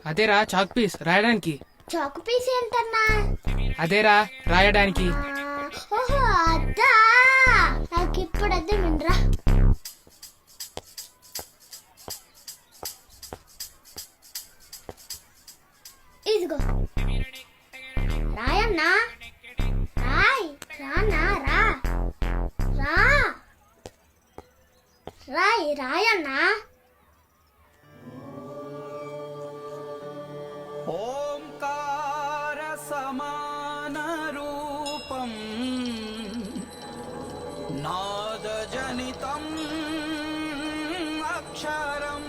Speaker 3: అదేరా చాక్ పీస్ రాయడానికి.
Speaker 7: చాకు పీస్ ఏంటన్నా?
Speaker 3: అదేరా రాయడానికి.
Speaker 7: ఓహో అద్దా, నాకు ఇప్పుడు అద్దె వినరా. ఇదిగో రాయన్నా, రాయ్ రానా, రా రా రాయన్నా.
Speaker 1: ఓంకార సమాన రూపం నాదజనితం అక్షరం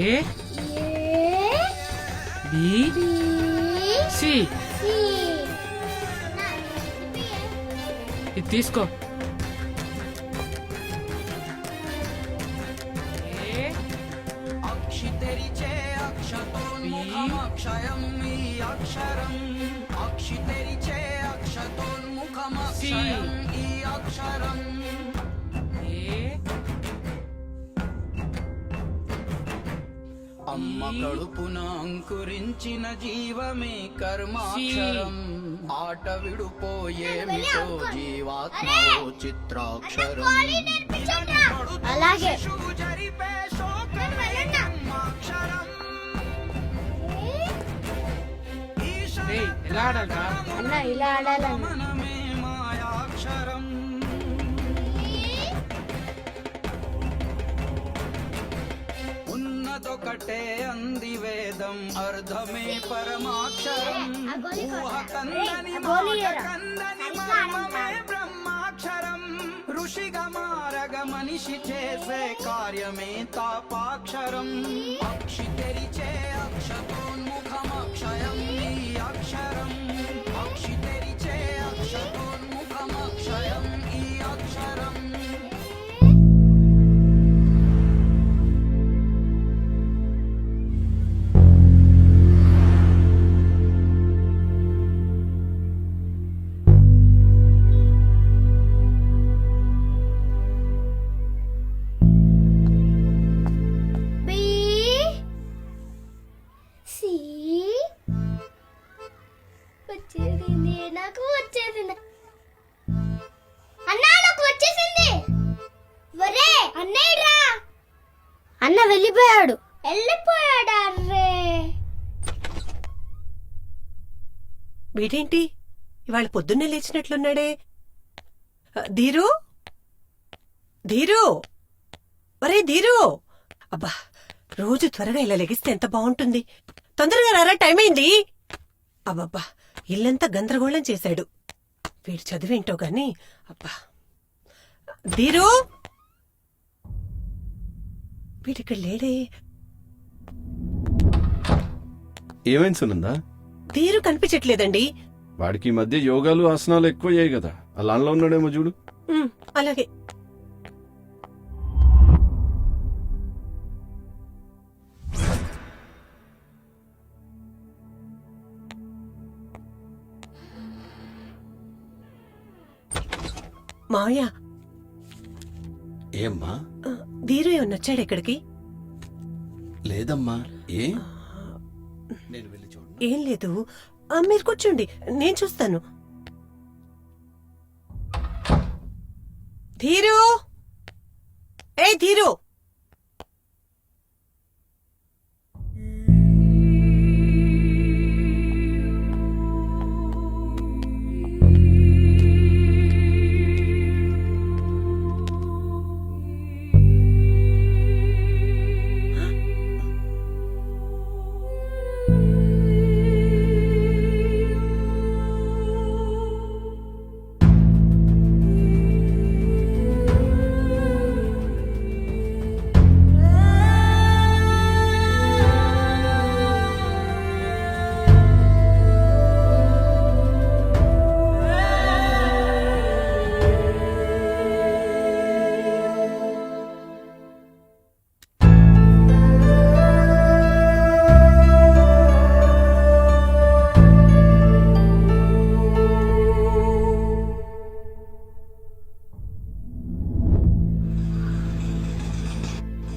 Speaker 3: ఏ బి సి. ఇది తీసుకో.
Speaker 1: అక్షితరిచే అక్షతోన్ముఖమక్షయం ఈ అక్షరం అక్షితరిచే అక్షతోన్ముఖమక్షయం ఈ అక్షరం అమ్మ కడుపున అంకురించిన జీవమే కర్మాక్షరం ఆట విడుపోయేమిటో జీవాత్మో చిత్రాక్షరం
Speaker 7: అలాగే
Speaker 3: ఎలా ఆడాలరా?
Speaker 7: అన్న ఇలా ఆడాలన్నా.
Speaker 1: మాయాక్షరం ఉన్నదొకటే అంది వేదం అర్ధమే పరమాక్షరం ఊహ కందని మాట కందని మర్మమే బ్రహ్మాక్షరం ఋషిగా మారగ మనిషి చేసే కార్యమే తాపాక్షరం అక్షి తెరిచే అక్షతోన్ముఖమక్షయం ఈ అక్షరం అక్షి తెరిచే అక్షతోన్ముఖమక్షయం ఈ అక్షరం
Speaker 7: వచ్చేసింది, నాకు వచ్చేసింది. అన్నా నాకు వచ్చేసింది. ఒరే అన్నయ్యరా. అన్న వెళ్ళిపోయాడు. వెళ్ళిపోయాడా? అర్రే
Speaker 2: వీడేంటి ఇవాళ పొద్దున్నే లేచినట్లున్నాడే? ధీరు, ధీరు, ఒరే ధీరు. అబ్బా, రోజు త్వరగా ఇలా లెగిస్తే ఎంత బాగుంటుంది. తొందరగా రారా, టైం అయింది. అబ్బబ్బా, ఇల్లంతా గందరగోళం చేశాడు. వీడు చదివేంటో గాని. అబ్బా, ధీరు, వీడిక్కడ లేడే.
Speaker 13: ఏమైంది సునందా?
Speaker 2: ధీరు కనిపించట్లేదండి.
Speaker 13: వాడికి ఈ మధ్య యోగాలు ఆసనాలు ఎక్కువయ్యాయి కదా, అలాన్లో ఉన్నాడేమో చూడు.
Speaker 2: అలాగే. మావయ్య,
Speaker 13: ఏమ్మా?
Speaker 2: ధీరు ఏమన్నా వచ్చాడు ఇక్కడికి?
Speaker 13: లేదమ్మా. ఏ? నేను వెళ్ళి చూడు.
Speaker 2: ఏం లేదు, మీరు కూర్చోండి, నేను చూస్తాను. ధీరు, ఏ ధీరు.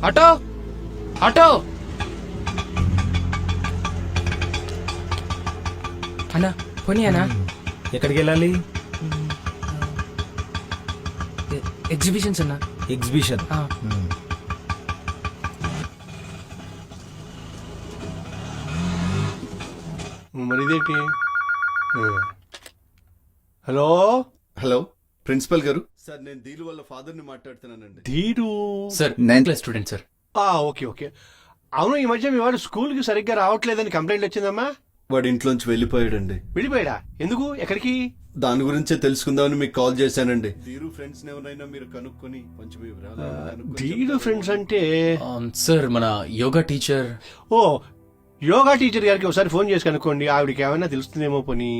Speaker 3: ఆటో ఆటో అన్నా పోనీ అన్నా.
Speaker 12: ఎక్కడికి వెళ్ళాలి?
Speaker 3: ఎగ్జిబిషన్స్ అన్నా.
Speaker 12: ఎగ్జిబిషన్.
Speaker 9: మరి ఇదేంటి? హలో
Speaker 13: హలో ప్రిన్సిపల్ గారు. సార్ నేను దీని వల్ల ఫాదర్ని మాట్లాడుతున్నానండి.
Speaker 9: Dheeru
Speaker 3: sir 9th class student sir.
Speaker 9: Okay okay. అవును, ఈ మధ్య మీ వాడు స్కూల్కి సరిగ్గా రావట్లేదని కంప్లైంట్ వచ్చిందమ్మా.
Speaker 13: వాడి ఇంట్లోంచి వెళ్ళిపోయాడండి.
Speaker 9: వెళ్ళిపోయాడా? ఎందుకు? ఎక్కడికి?
Speaker 13: దాని గురించే తెలుసుకుందామని మీకు కాల్ చేశానండి. ధీరు ఫ్రెండ్స్ ఎవరైనా మీరు కనుక్కొని కొంచెం వివరాలు కనుక్కొని
Speaker 9: ధీరు ఫ్రెండ్స్ అంటే
Speaker 3: సార్ మన యోగా టీచర్.
Speaker 9: ఓ, యోగా టీచర్ గారికి ఒకసారి ఫోన్ చేసి కనుక్కోండి, ఆవిడకి ఏమైనా తెలుస్తుందేమో పోనీ.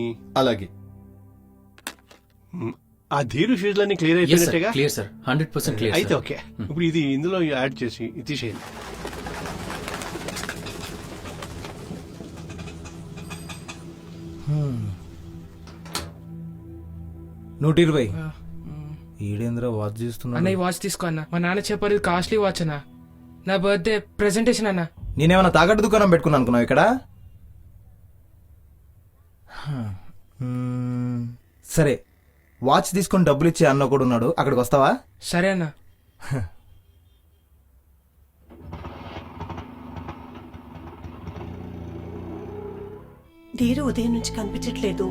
Speaker 13: అలాగే.
Speaker 9: ఆ ధీరు ఫీజులన్నీ క్లియర్ అయిపోయినట్టుగా?
Speaker 3: Clear sir, 100% clear.
Speaker 9: అయితే ఓకే. ఇప్పుడు ఇది ఇందులో యాడ్ చేసి ఇది తీసేయండి.
Speaker 12: $120. ఈడేంద్ర వాచ్ చేస్తున్నా.
Speaker 3: అన్న ఈ వాచ్ తీసుకో అన్న. మా నాన్న చెప్పారు ఇది కాస్ట్లీ వాచ్ అన్న. నా బర్త్డే ప్రెజెంటేషన్ అన్న.
Speaker 12: నేనేమన్నా తాకట్టు దుకాణం పెట్టుకున్నా అనుకున్నావు ఇక్కడ? సరే, వాచ్ తీసుకొని డబ్బులు ఇచ్చే అన్న కూడా ఉన్నాడు, అక్కడికి వస్తావా?
Speaker 3: సరే అన్న.
Speaker 2: ధీరు ఉదయం నుంచి కనిపించట్లేదు.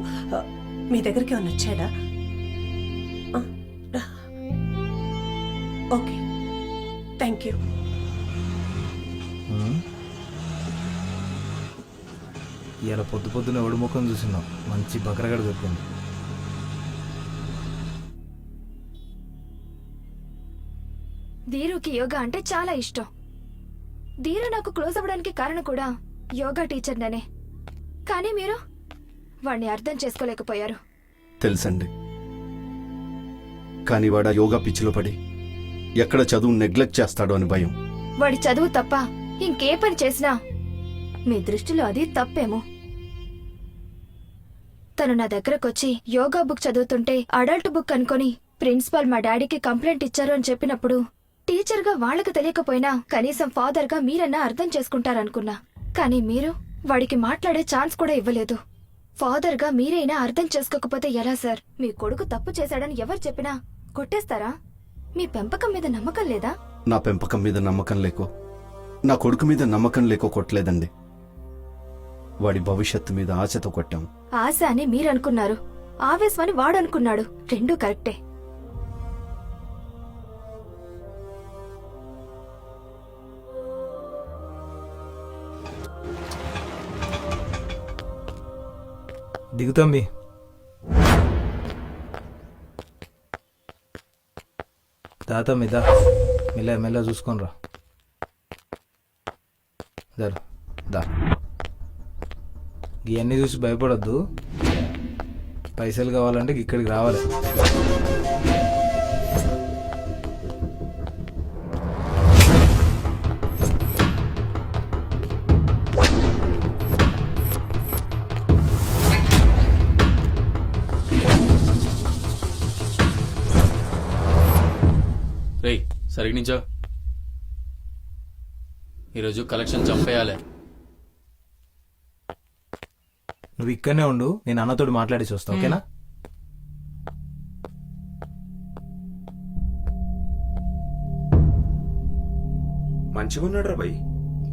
Speaker 2: మీ దగ్గరికి ఏమైనా వచ్చాడా? Okay, thank you.
Speaker 12: ఇలా పొద్దు పొద్దున ఎవడు ముఖం చూసినావు, మంచి బకరగడ దొరికింది.
Speaker 5: ధీరుకి యోగా అంటే చాలా ఇష్టం. ధీరు నాకు క్లోజ్ అవ్వడానికి కారణం కూడా యోగా టీచర్ నేనే. కానీ మీరు వాడిని అర్థం చేసుకోలేకపోయారు.
Speaker 13: తెలుసండి, కానీ వాడు ఆ యోగా పిచ్చిలో పడి ఎక్కడ చదువు నెగ్లెక్ట్ చేస్తాడో అని భయం.
Speaker 5: వాడి చదువు తప్ప ఇంకే పని చేసినా మీ దృష్టిలో అది తప్పేమో. తను నా దగ్గరకొచ్చి యోగా బుక్ చదువుతుంటే అడల్ట్ బుక్ అనుకొని ప్రిన్సిపాల్ మా డాడీకి కంప్లైంట్ ఇచ్చారు అని చెప్పినప్పుడు టీచర్గా వాళ్లకు తెలియకపోయినా కనీసం ఫాదర్గా మీరన్నా అర్థం చేసుకుంటారనుకున్నా. కానీ మీరు వాడికి మాట్లాడే ఛాన్స్ కూడా ఇవ్వలేదు. ఫాదర్గా మీరైనా అర్థం చేసుకోకపోతే ఎలా సార్? మీ కొడుకు తప్పు చేశాడని ఎవరు చెప్పినా కొట్టేస్తారా? మీ పెంపకం మీద నమ్మకం లేదా?
Speaker 13: నా పెంపకం మీద నమ్మకం లేకో, నా కొడుకు మీద నమ్మకం లేకో కొట్టలేదండి. వాడి భవిష్యత్తు మీద ఆశతో కొట్టాం.
Speaker 5: ఆశ అని మీరనుకున్నారు, ఆవేశమని వాడనుకున్నాడు. రెండూ కరెక్టే.
Speaker 12: దిగుతాంబి. తాత మీద మెల్ల మెల్ల చూసుకొని రా. దా, ఇవన్నీ చూసి భయపడొద్దు. పైసలు కావాలంటే ఇక్కడికి రావాలి.
Speaker 3: రేయ్ సరిగ్గా నించో. ఈరోజు కలెక్షన్ చంపేయాలి.
Speaker 12: నువ్వు ఇక్కడనే ఉండు, నేను అన్నతోటి మాట్లాడేసి వస్తా. ఓకేనా?
Speaker 8: మంచిగా ఉన్నాడు రా భయ్.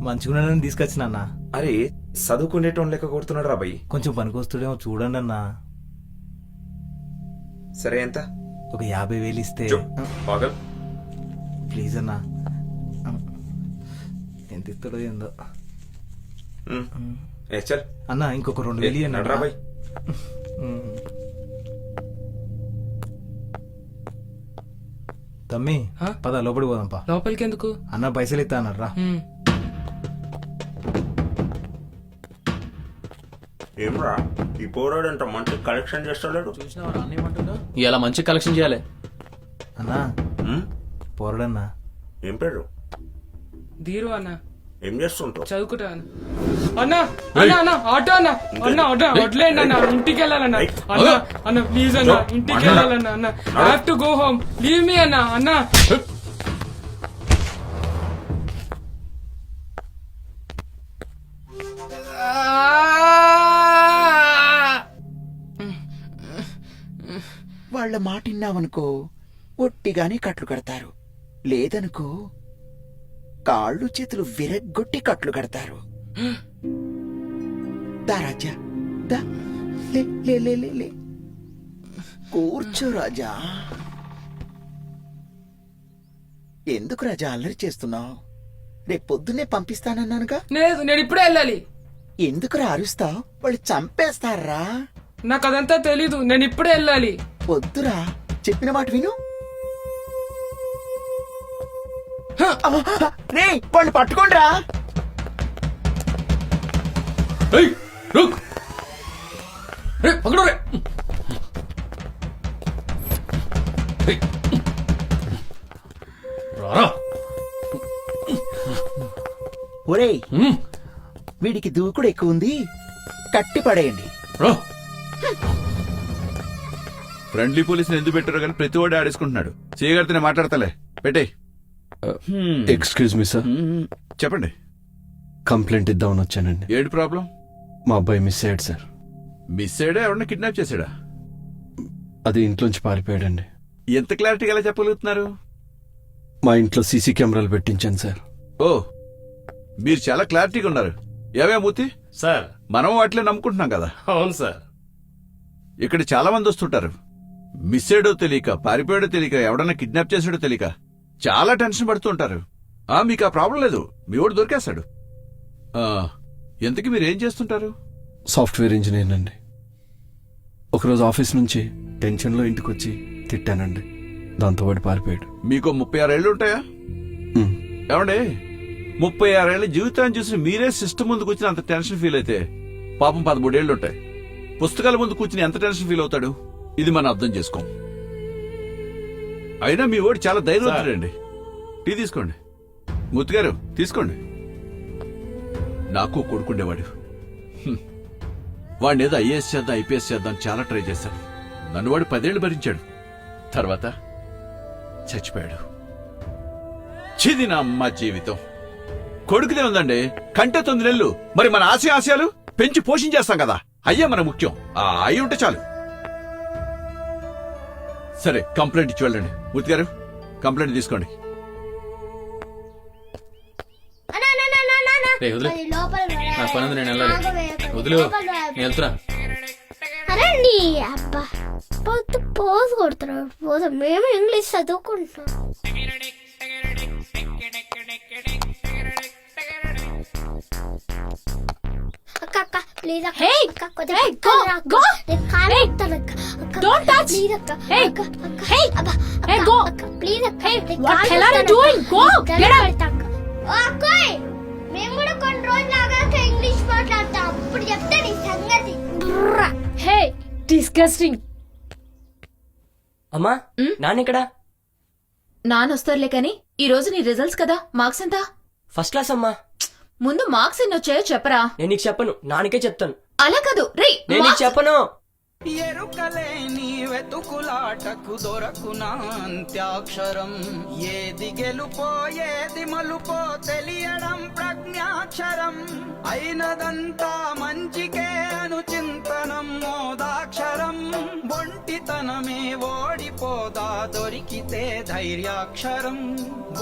Speaker 12: మంచిగున్నాడని తీసుకొచ్చిన అన్న.
Speaker 8: అరే చదువుకునేటోన్ లెక్క కొడుతున్నాడు రా భయ్.
Speaker 12: కొంచెం పనికొస్తుడేమో చూడండి అన్న.
Speaker 8: సరే ఎంత?
Speaker 12: ఒక 50,000 ఇస్తే.
Speaker 8: పాగల్
Speaker 12: ప్లీజ్ అన్నా, ఎంత ఇస్తాడో ఏందో.
Speaker 8: చల్
Speaker 12: అన్న, ఇంకొక 2,000
Speaker 8: నడరా భయ్.
Speaker 12: తమ్మి పద లోపలికి పోదాంపా.
Speaker 3: లోపలికి ఎందుకు?
Speaker 12: అన్న పైసలు ఇస్తా అన్నారా.
Speaker 8: ఏమ్రా ఈ పోరాడంట మంచి కలెక్షన్ చేస్తాడు.
Speaker 3: ఇలా మంచి కలెక్షన్ చేయాలి
Speaker 12: అన్నా. పోరాడన్నా.
Speaker 8: ఏం పేరు?
Speaker 3: ధీరు అన్న.
Speaker 8: ఏం చేస్తుంటావు?
Speaker 3: చదువుకుంటా అన్న. అన్న అన్న అన్న ఆటో అన్న. అన్న ఆటో వడ్లేండి అన్న, ఇంటికి వెళ్ళాలన్న. అన్న అన్న ప్లీజ్ అన్న, ఇంటికి వెళ్ళాలన్న. అన్న have to go home, leave me అన్న. అన్న
Speaker 1: వాళ్ల మాట విన్నావనుకో ఒట్టిగానే కట్లు కడతారు, లేదనుకో కాళ్ళు చేతులు విరగ్గొట్టి కట్లు కడతారు. దా రాజా, దా, లే లే లే లే లే. కూర్చో రాజా. ఎందుకు రాజా అల్లరి చేస్తున్నావు? రేపు పొద్దున్నే పంపిస్తానన్నానుగా.
Speaker 3: లేదు, నేను ఇప్పుడే వెళ్ళాలి.
Speaker 1: ఎందుకురా అరుస్తావు? వాళ్ళు చంపేస్తారా.
Speaker 3: నాకు అదంతా తెలీదు, నేను ఇప్పుడే వెళ్ళాలి.
Speaker 1: వద్దురా, చెప్పిన మాట విను. రే వాళ్ళు పట్టుకోండిరా. ఒరేయ్, వీడికి దూకుడు ఎక్కువ ఉంది, కట్టి పడేయండి.
Speaker 6: ఫ్రెండ్లీ పోలీసుని ఎందుకు పెట్టారో కానీ ప్రతి వాడు ఆడేసుకుంటున్నాడు. చేయగలిగితే మాట్లాడతలే, పెట్టే.
Speaker 9: Excuse me sir.
Speaker 6: చెప్పండి.
Speaker 9: కంప్లైంట్ ఇద్దామని వచ్చానండి.
Speaker 6: ఏంటి ప్రాబ్లం?
Speaker 9: మా అబ్బాయి మిస్ అయ్యాడు సార్.
Speaker 6: మిస్ అయ్యాడా? ఎవరన్నా కిడ్నాప్ చేశాడా?
Speaker 9: అది ఇంట్లోంచి పారిపోయాడండి.
Speaker 6: ఎంత క్లారిటీగా ఎలా చెప్పగలుగుతున్నారు?
Speaker 9: మా ఇంట్లో సీసీ కెమెరాలు పెట్టించాను సార్.
Speaker 6: ఓ, మీరు చాలా క్లారిటీగా ఉన్నారు. ఏమే మూర్తి
Speaker 16: సార్,
Speaker 6: మనం వాటిలో నమ్ముకుంటున్నాం కదా.
Speaker 16: అవును సార్.
Speaker 6: ఇక్కడ చాలా మంది వస్తుంటారు. మిస్ అయ్యాడో తెలియక, పారిపోయాడో తెలియక, ఎవడన్నా కిడ్నాప్ చేసాడో తెలియక చాలా టెన్షన్ పడుతుంటారు. మీకు ఆ ప్రాబ్లం లేదు, మీ వాడు దొరికేస్తాడు. ఎంతకి మీరేం చేస్తుంటారు?
Speaker 9: సాఫ్ట్వేర్ ఇంజనీర్ అండి. ఒకరోజు ఆఫీస్ నుంచి టెన్షన్లో ఇంటికి వచ్చి తిట్టానండి, దాంతో వాడు పారిపోయాడు.
Speaker 6: మీకు 36 ఏళ్ళు ఉంటాయా? ఏమండి, 36 ఏళ్ళ జీవితాన్ని చూసి మీరే సిస్టమ్ ముందు కూర్చుని అంత టెన్షన్ ఫీల్ అయితే పాపం 13 ఏళ్ళు ఉంటాయి. పుస్తకాల ముందు కూర్చుని ఎంత టెన్షన్ ఫీల్ అవుతాడు? ఇది మనం అర్థం చేసుకోం. అయినా మీ వాడు చాలా ధైర్యవంతుడండి. టీ తీసుకోండి. మూర్తి గారు తీసుకోండి. నాకు కొడుకుండేవాడు. వాడిని ఏదో ఐఏఎస్ చేద్దాం, ఐపీఎస్ చేద్దాం చాలా ట్రై చేశాను. నన్ను వాడు 10 ఏళ్ళు భరించాడు. తర్వాత చచ్చిపోయాడు. చిది నా అమ్మ జీవితం. కొడుకునే ఉందండి, కంటే 9 నెలలు. మరి మన ఆశయాలు పెంచి పోషించేస్తాం కదా, అయ్యే మన ముఖ్యం. అయ్యి ఉంటే చాలు. సరే, కంప్లైంట్ ఇచ్చి వెళ్ళండి. మూర్తి గారు కంప్లైంట్ తీసుకోండి.
Speaker 7: అరండి అబ్బా, పోజ్ కొడుతున్నాడు. పోజ్ మేము ఇంగ్లీష్ చదువుకుంటున్నాం. అక్క అక్క ప్లీజ్ అక్క. అక్క కొంచెం డోంట్ టచ్. ప్లీజ్ అక్క. అక్క అబ్బా అక్క ప్లీజ్ అక్క. What hell are you doing? Go get out. Okay, మేము కూడా కొన్ని రోజులు ఆగాక ఇంగ్లీష్ మాట్లాడతాం, అప్పుడు చెప్తా నీ సంగతి.
Speaker 5: హే, డిస్గస్టింగ్.
Speaker 11: అమ్మా, నాన్నెక్కడా?
Speaker 5: నానొస్తారులే కాని ఈ రోజు నీ రిజల్ట్స్ కదా, మార్క్స్ ఎంత?
Speaker 11: ఫస్ట్ క్లాస్ అమ్మా.
Speaker 5: ముందు మార్క్స్ ఎన్ని వచ్చాయో చెప్పరా.
Speaker 11: నేను నీకు చెప్పను, నాన్నకే చెప్తాను.
Speaker 5: అలా కాదు రే,
Speaker 11: నేను నీకు చెప్పను.
Speaker 1: ఎరుకలేని వెతుకులాటకు దొరకునా అంత్యాక్షరం. ఏది గెలుపో ఏది మలుపో తెలియడం ప్రజ్ఞాక్షరం. అయినదంతా మంచికే అను చింతనం మోదాక్షరం. ఒంటితనమే ఓడిపోదా దొరికితే ధైర్యాక్షరం.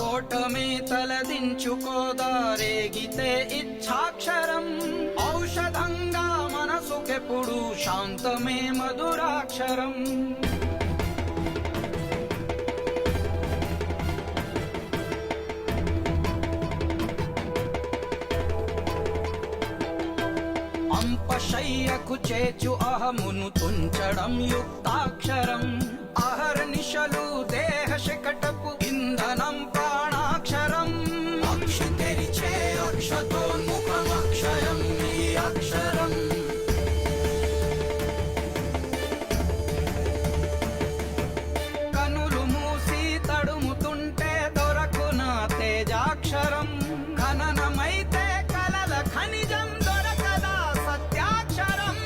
Speaker 1: ఓటమే తలదించుకోదా రేగితే ఇచ్ఛాక్షరం. ఔషధంగా మనసుకెప్పుడు శాంతమే మధురాక్షరం. అంపశయ్యకు చేచు అహమును తుంచడం యుక్తాక్షరం. అహర్నిశలు దేహ శకటపు ఇంధనం ప్రాణాక్షరం. అక్షి తెరిచే అక్షతోన్ముఖమక్షయం ఈ అక్షరం. కనులు మూసి తడుముతుంటే దొరకునా తేజాక్షరం. ఖననమైతే కలల ఖనిజం దొరకదా సత్యాక్షరం.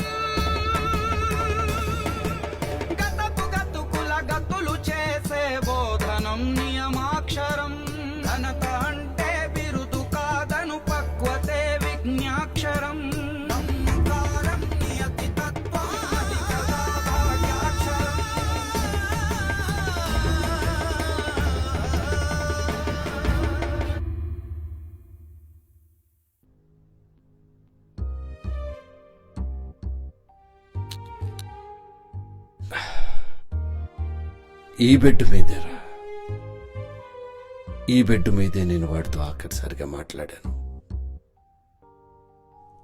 Speaker 1: గతపు గతుకుల గతులు చేసే బోధనం
Speaker 13: ఈ బెడ్ మీదేరా, ఈ బెడ్ మీదే నేను వాడితో ఆఖరిసారిగా మాట్లాడాను.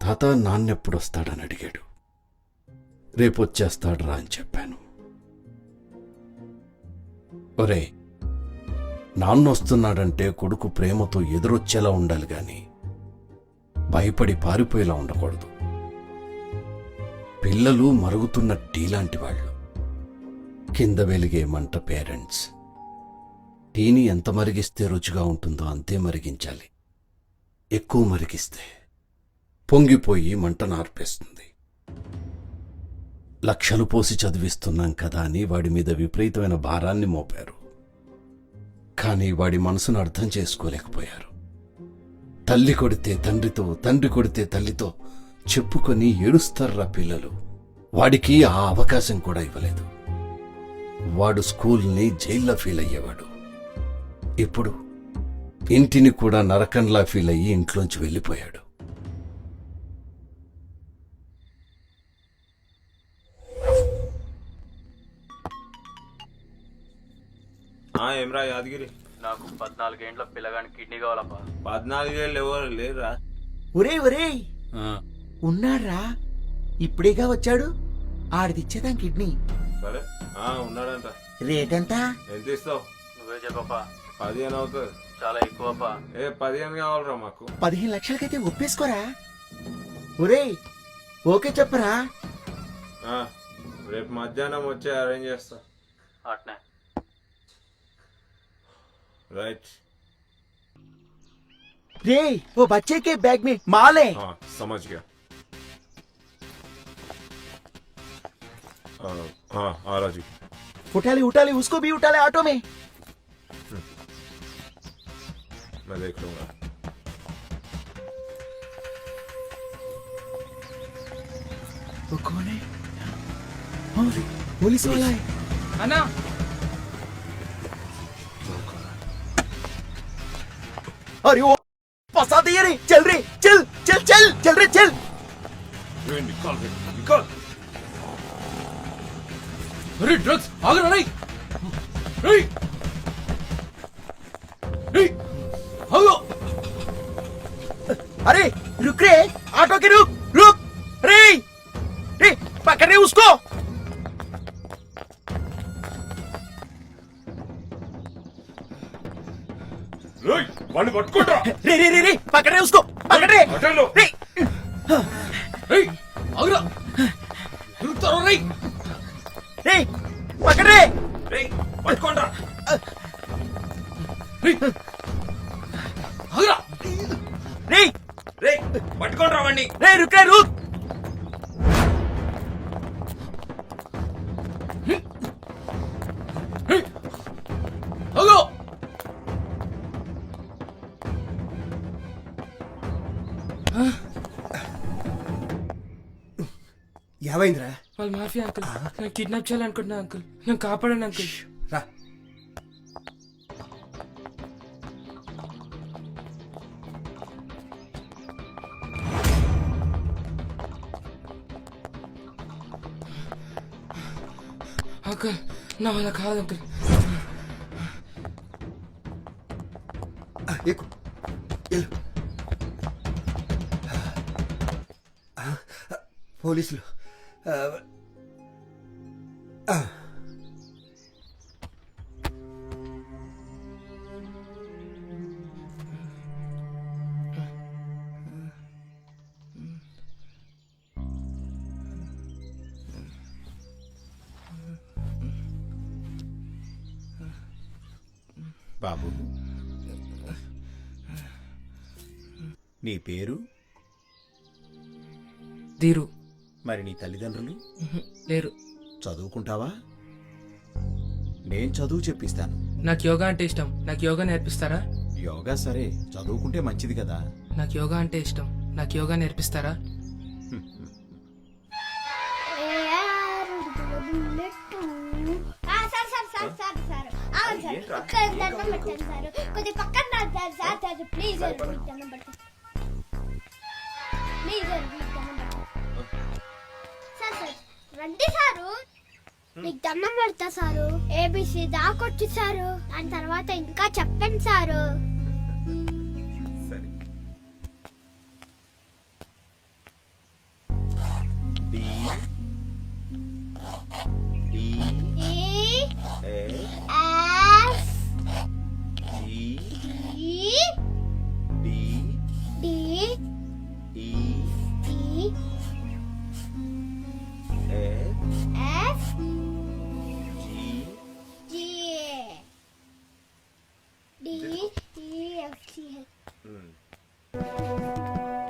Speaker 13: తాత నాన్నెప్పుడొస్తాడని అడిగాడు. రేపొచ్చేస్తాడురా అని చెప్పాను. ఒరే, నాన్నొస్తున్నాడంటే కొడుకు ప్రేమతో ఎదురొచ్చేలా ఉండాలి గాని భయపడి పారిపోయేలా ఉండకూడదు. పిల్లలు మరుగుతున్న టీ లాంటి వాళ్ళు, కింద వెలిగే మంట పేరెంట్స్. టీని ఎంత మరిగిస్తే రుచిగా ఉంటుందో అంతే మరిగించాలి. ఎక్కువ మరిగిస్తే పొంగిపోయి మంటను ఆర్పేస్తుంది. లక్షలు పోసి చదివిస్తున్నాం కదా అని వాడి మీద విపరీతమైన భారాన్ని మోపారు. కానీ వాడి మనసును అర్థం చేసుకోలేకపోయారు. తల్లి కొడితే తండ్రితో, తండ్రి కొడితే తల్లితో చెప్పుకొని ఏడుస్తారా పిల్లలు. వాడికి ఆ అవకాశం కూడా ఇవ్వలేదు. వాడు స్కూల్ని జైల్లో ఫీల్ అయ్యేవాడు. ఇప్పుడు ఇంటిని కూడా నరకంలా ఫీల్ అయ్యి ఇంట్లోంచి వెళ్ళిపోయాడు.
Speaker 8: ఏమ్రా యాదగిరి,
Speaker 11: నాకు 14 ఏండ్ల పిల్లగానికి కిడ్నీ కావాలప్పా.
Speaker 8: 14 ఏళ్ళు ఎవరు లేరా?
Speaker 1: ఒరే ఒరే ఉన్నాడ్రా, ఇప్పుడేగా వచ్చాడు. ఆడిదిచ్చేదాం కిడ్నీ.
Speaker 8: సరే ఉన్నాడంట.
Speaker 1: రేట్ ఎంత?
Speaker 8: ఎంత ఇస్తావు?
Speaker 11: నువ్వే చెప్పప్పా.
Speaker 8: 15 అవుతుంది.
Speaker 11: చాలా ఎక్కువప్పా.
Speaker 8: 15 కావాలరా మాకు.
Speaker 1: 15 లక్షలకైతే ఒప్పేసుకోరా. ఒరే ఓకే చెప్పరా.
Speaker 8: రేపు మధ్యాహ్నం వచ్చి అరేంజ్ చేస్తా.
Speaker 11: అట్నే.
Speaker 8: राइट।
Speaker 1: रे वो बच्चे के बैग में माल है।
Speaker 8: हाँ समझ गया। हाँ आ रहा जी।
Speaker 1: उठा ले उसको भी उठा ले ऑटो में।
Speaker 8: मैं देख लूंगा।
Speaker 1: वो कौन है? पुलिस वाला है।
Speaker 3: అన్నా
Speaker 1: अरे वो फंसा दिया रे। चल रे चल चल चल चल रे चल।
Speaker 8: निकाल निकाल।
Speaker 3: अरे ड्रग्स आगे नहीं। रे रे हेलो।
Speaker 1: अरे रुक रे, ऑटो के रुक रुक। रे रे पकड़ रे उसको।
Speaker 8: वाले पटकोटा।
Speaker 1: रे रे रे रे पकड़ रे उसको, पकड़ रे।
Speaker 8: हटा लो।
Speaker 1: रे
Speaker 3: रे आगे रुक तो रे।
Speaker 1: रे पकड़ रे।
Speaker 8: रे पटकोटा।
Speaker 3: रे आगे
Speaker 1: रे
Speaker 8: रे पटकोटा वाणी।
Speaker 1: रे रुक रे रुक।
Speaker 3: हेलो
Speaker 4: ఏమైందిరా?
Speaker 3: వాళ్ళు మాఫియా అంకుల్. నేను కిడ్నాప్ చేయాలనుకుంటున్నా అంకుల్. నేను కాపాడండి అంకుల్.
Speaker 4: రా.
Speaker 3: అంకుల్ నా వల్ల కాదు అంకుల్.
Speaker 4: ఎక్కు వెళ్ళు. పోలీసులు
Speaker 16: బాబు నీ పేరు?
Speaker 3: దీరు.
Speaker 16: మరి నీ తల్లిదండ్రులు?
Speaker 3: లేరు.
Speaker 16: చదువుకుంటావా? నేను చదువు చెప్పిస్తాను.
Speaker 3: నాకు యోగా అంటే ఇష్టం. నాకు యోగా నేర్పిస్తారా?
Speaker 16: యోగా సరే, చదువుకుంటే మంచిది కదా.
Speaker 3: నాకు యోగా అంటే ఇష్టం. నాకు యోగా నేర్పిస్తారా?
Speaker 7: కొద్ది పక్కన సార్ ప్లీజ్ ప్లీజ్ సార్ రండి సారు. నీకు దండం పెడతా సారు. ABC దాకొచ్చు sir. దాని తర్వాత ఇంకా చెప్పండి సారు.
Speaker 16: సరే D D
Speaker 7: E
Speaker 16: F
Speaker 7: F
Speaker 16: G
Speaker 7: E
Speaker 16: D
Speaker 7: D
Speaker 16: E
Speaker 7: E
Speaker 16: F
Speaker 7: F
Speaker 16: G
Speaker 7: G D E F G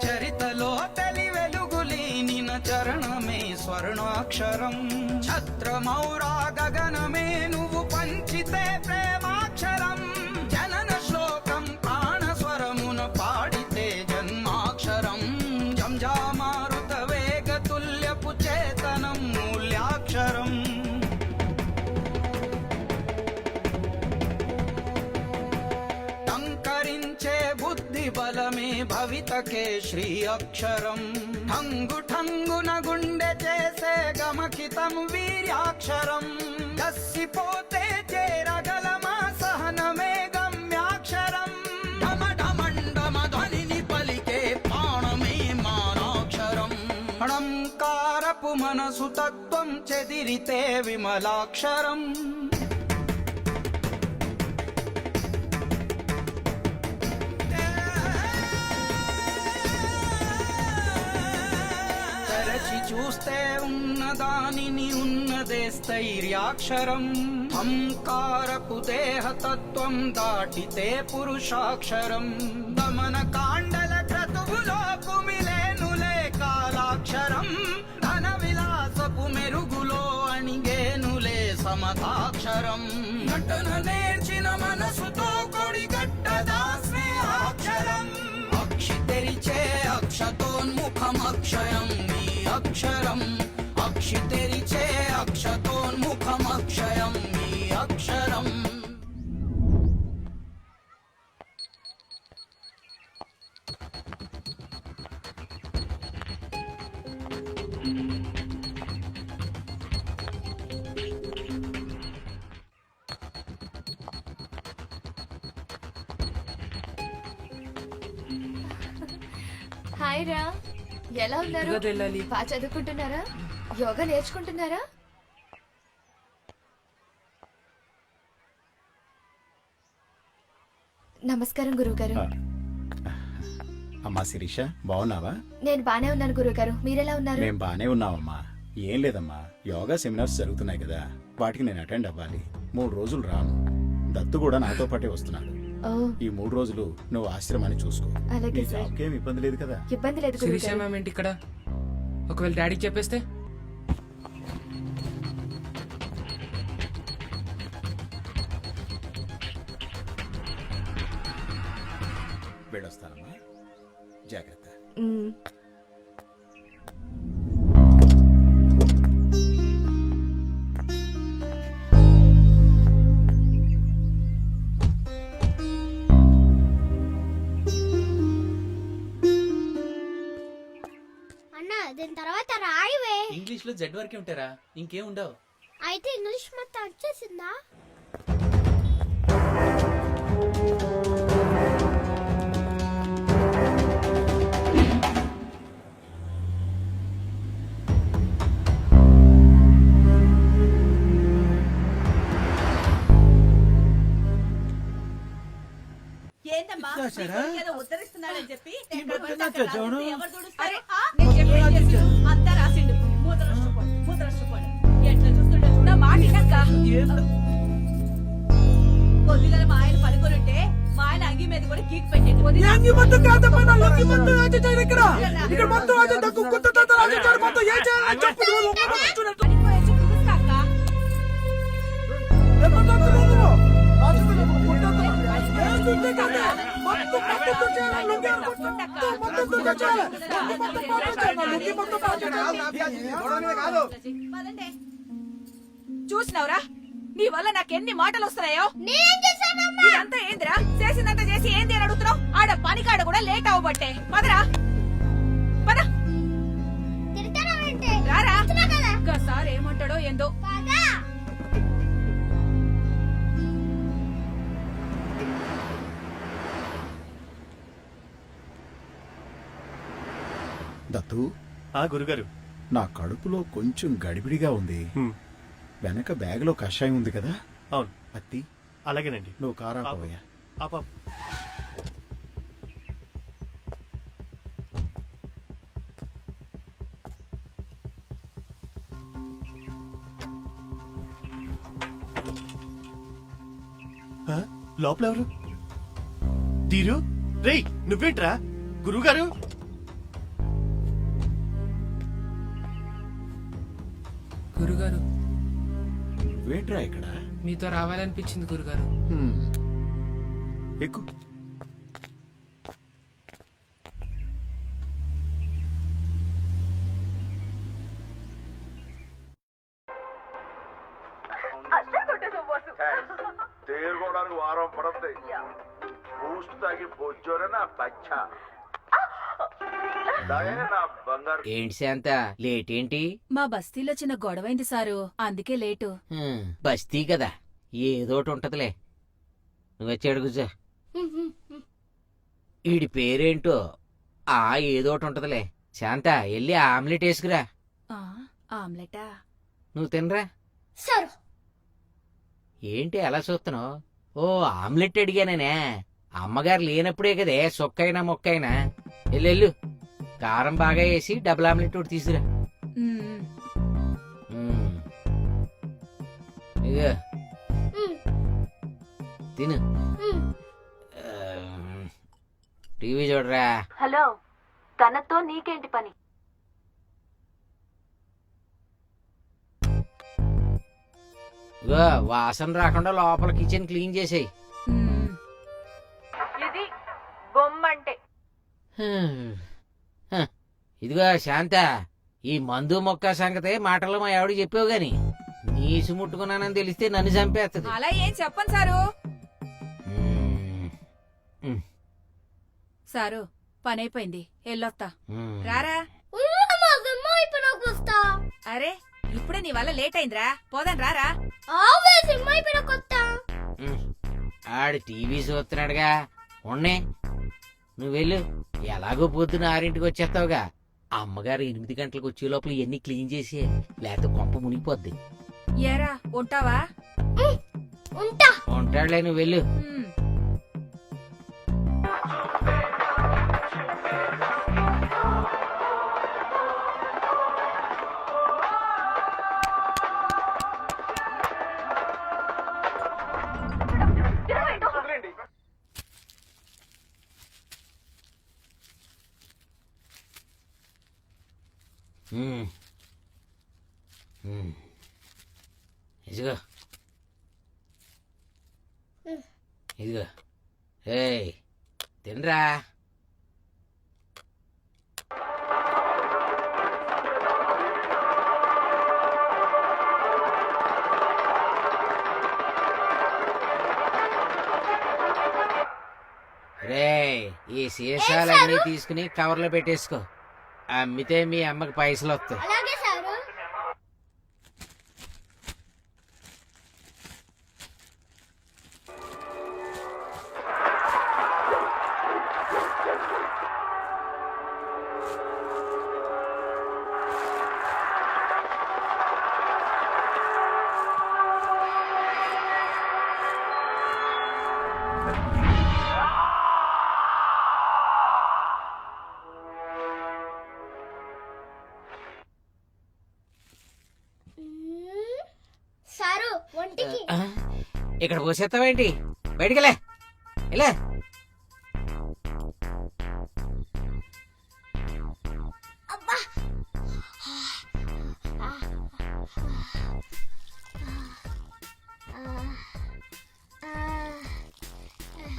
Speaker 12: చరితలో తెలి వెలుగులీనిన చరణమే స్వర్ణాక్షరం. ఛత్రమౌరా గగనమే నువ్వు పంచితే ప్రేమాక్షరం. జనన శ్లోకం ప్రాణస్వరమున పాడితే జన్మాక్షరం. జంజామారుత వేగ తుల్యపు చేతనం మూల్యాక్షరం. టంకరించే బుద్ధి బలమే భవితకే శ్రీ అక్షరం. ఠంగు ఠంగున గుండె చేసే గమకితం వీర్యాక్షరం. దస్సిపోతే చేరగలమా సహనమే గమ్యాక్షరం. ఢమఢమండమ ధ్వనిని పలికే ప్రాణమే మానాక్షరం. అణంకారపు మనసు తత్వం చెదిరితే విమలాక్షరం. తెరచి చూస్తే ఉన్నదానిని ఉన్నదే స్థైర్యాక్షరం. హంకారపు దేహతత్వం దాటితే పురుషాక్షరం. దమన కాండల క్రతువులో కుమిలేనులే కాలాక్షరం. ధన విలాసపు మెరుగులో అణిగేనులే సమతాక్షరం. నటన నేర్చిన మనసుతో కొడిగట్టదా స్నేహాక్షరం. అక్షి తెరిచే అక్షతోన్ముఖం అక్షయం మీ అక్షరం. అక్షి తెరిచే అక్షతోన్ముఖం అక్షయం మీ అక్షరం.
Speaker 5: హాయ్ రా, ఎలా ఉన్నారు?
Speaker 3: ఎటుగా వెళ్ళాలి?
Speaker 5: బాగా చదువుకుంటున్నారా? యోగా నేర్చుకుంటున్నారా? నమస్కారం గురువుగారు.
Speaker 16: అమ్మా శిరీష బాగున్నావా?
Speaker 5: నేను బానే ఉన్నాను గురువుగారు, మీరెలా ఉన్నారు?
Speaker 16: మేం బానే ఉన్నామమ్మా. ఏం లేదమ్మా, యోగా సెమినార్స్ జరుగుతున్నాయి కదా, వాటికి నేను అటెండ్ అవ్వాలి. 3 రోజులు రాను. దత్తు కూడా నాతో పాటే వస్తున్నాడు.
Speaker 5: ఓ,
Speaker 16: ఈ 3 రోజులు నువ్వు ఆశ్రమాన్ని చూసుకో.
Speaker 5: అలాగే
Speaker 16: నీ
Speaker 5: సార్.
Speaker 16: జాబ్కి ఏం ఇబ్బంది లేదు కదా?
Speaker 5: ఇబ్బంది లేదు
Speaker 3: శిరీష
Speaker 5: గురువుగారు.
Speaker 3: మ్యామ్ ఏంటి ఇక్కడ? ఒకవేళ డాడీకి చెప్పేస్తే?
Speaker 16: వెళ్ళొస్తానమ్మా, జాగ్రత్త.
Speaker 5: మ్మ్.
Speaker 7: అన్న దీని తర్వాత రాయివే.
Speaker 11: ఇంగ్లీష్ లో జెడ్ వరకే ఉంటారా, ఇంకేం ఉండవు.
Speaker 7: అయితే ఇంగ్లీష్ మొత్తం వచ్చేసిందా?
Speaker 15: ఏంటమ్మా ఏదో ఉద్ధరిస్తున్నాడని చెప్పి ఎవరు తుడుస్తారు? అంతా రాసిండు. ముద్రష్టపోడు ఎట్లా చూస్తుండో చూడ మాట పొద్దుగల మా ఆయన పడుకోనుంటే మా ఆయన అంగి మీద కూడా గీక్ పెట్టండి. చూసినవరా, నీ వల్ల నాకెన్ని మాటలు వస్తున్నాయో. ఇదంతా ఏందిరా, చేసిందంతా చేసి ఏంది అని అడుగుతున్నావు? ఆడ పనికాడ కూడా లేట్ అవ్వబట్టే. పదరా పద, రారా. ఒక్కసారి ఏమంటాడో ఏందో.
Speaker 16: దత్తు
Speaker 9: ఆ గురుగారు.
Speaker 16: నా కడుపులో కొంచెం గడిబిడిగా ఉంది. వెనక బ్యాగ్లో కషాయం ఉంది కదా?
Speaker 9: అవును.
Speaker 16: అత్తి
Speaker 9: అలాగేనండి.
Speaker 16: నువ్వు కారా పోయా.
Speaker 9: ఆపా. లోపల ఎవరు? తీరు రేయ్, నువ్వేంట్రా? గురువుగారు.
Speaker 3: గురుగారు,
Speaker 16: నువ్వేంట్రా ఇక్కడ?
Speaker 3: మీతో రావాలనిపించింది గురుగారు.
Speaker 16: ఎక్కు.
Speaker 13: తేరుకోవడానికి వారం పడుతుంది. బూస్ట్ తాగి బొజ్జోరే నా బచ్చా. నా బంగారు.
Speaker 1: ఏంటి శాంత, లేట్ ఏంటి?
Speaker 15: మా బస్తీలో చిన్న గొడవైంది సారు, అందుకే లేటు.
Speaker 1: బస్తీ కదా, ఏదోటి ఉంటదిలే. నువ్వు వచ్చాడు కూర్చో. ఈడి పేరేంటో ఏదోటి ఉంటదిలే. శాంత, వెళ్ళి ఆమ్లెట్ వేసుకురా.
Speaker 15: ఆమ్లెటా?
Speaker 1: నువ్వు తినరా.
Speaker 7: సారు
Speaker 1: ఏంటి అలా చూస్తున్నావు? ఓ, ఆమ్లెట్ అడిగానే. అమ్మగారు లేనప్పుడే కదే సొక్కైనా మొక్కైనా. వెళ్ళు, కారం బాగా వేసి డబుల్ ఆమ్లెట్ ఒకటి తీసుకురా. ఇగో తిను. టీవీ చూడరా.
Speaker 15: హలో, తనతో నీకేంటి పని?
Speaker 1: ఇగో వాసన రాకుండా లోపల కిచెన్ క్లీన్ చేసేయి.
Speaker 15: ఇది బొమ్మంటే.
Speaker 1: ఇదిగో శాంత, ఈ మందు మొక్క సంగతే మాటల్లో మా ఆవిడ చెప్పావు గాని నీసు ముట్టుకున్నానని తెలిస్తే నన్ను చంపేస్తుంది.
Speaker 15: అలా ఏం చెప్పను సారు. సారు, పని అయిపోయింది, వెళ్ళొస్తా. రారా. అరే, ఇప్పుడే నీ వల్ల లేట్ అయిందిరా, పోదాం రారా.
Speaker 1: ఆడు టీవీ చూస్తున్నాడుగా, ఉన్నే. నువ్వు వెళ్ళు, ఎలాగో పొద్దున 6ంటికి వచ్చేస్తావుగా. అమ్మగారు 8 గంటలకు వచ్చే లోపల ఇవన్నీ క్లీన్ చేసి, లేకపోతే కొంప మునిగిపోద్ది.
Speaker 15: ఏరా, ఉంటావా?
Speaker 1: ఉంటాడులే, నువ్వు వెళ్ళు. ఇదిగో ఇదిగో, ఏయ్ తినరా. రేయ్, ఈ సీసాలన్నీ తీసుకుని కవర్లో పెట్టేసుకో. అమ్మితే మీ అమ్మకి పైసలు వస్తాయి.
Speaker 7: అలాగే సారు. సారు, ఒంటికి.
Speaker 1: ఇక్కడ పోసేస్తావేంటి? బయటికెళ్ళే. ఇలా
Speaker 7: అబ్బా.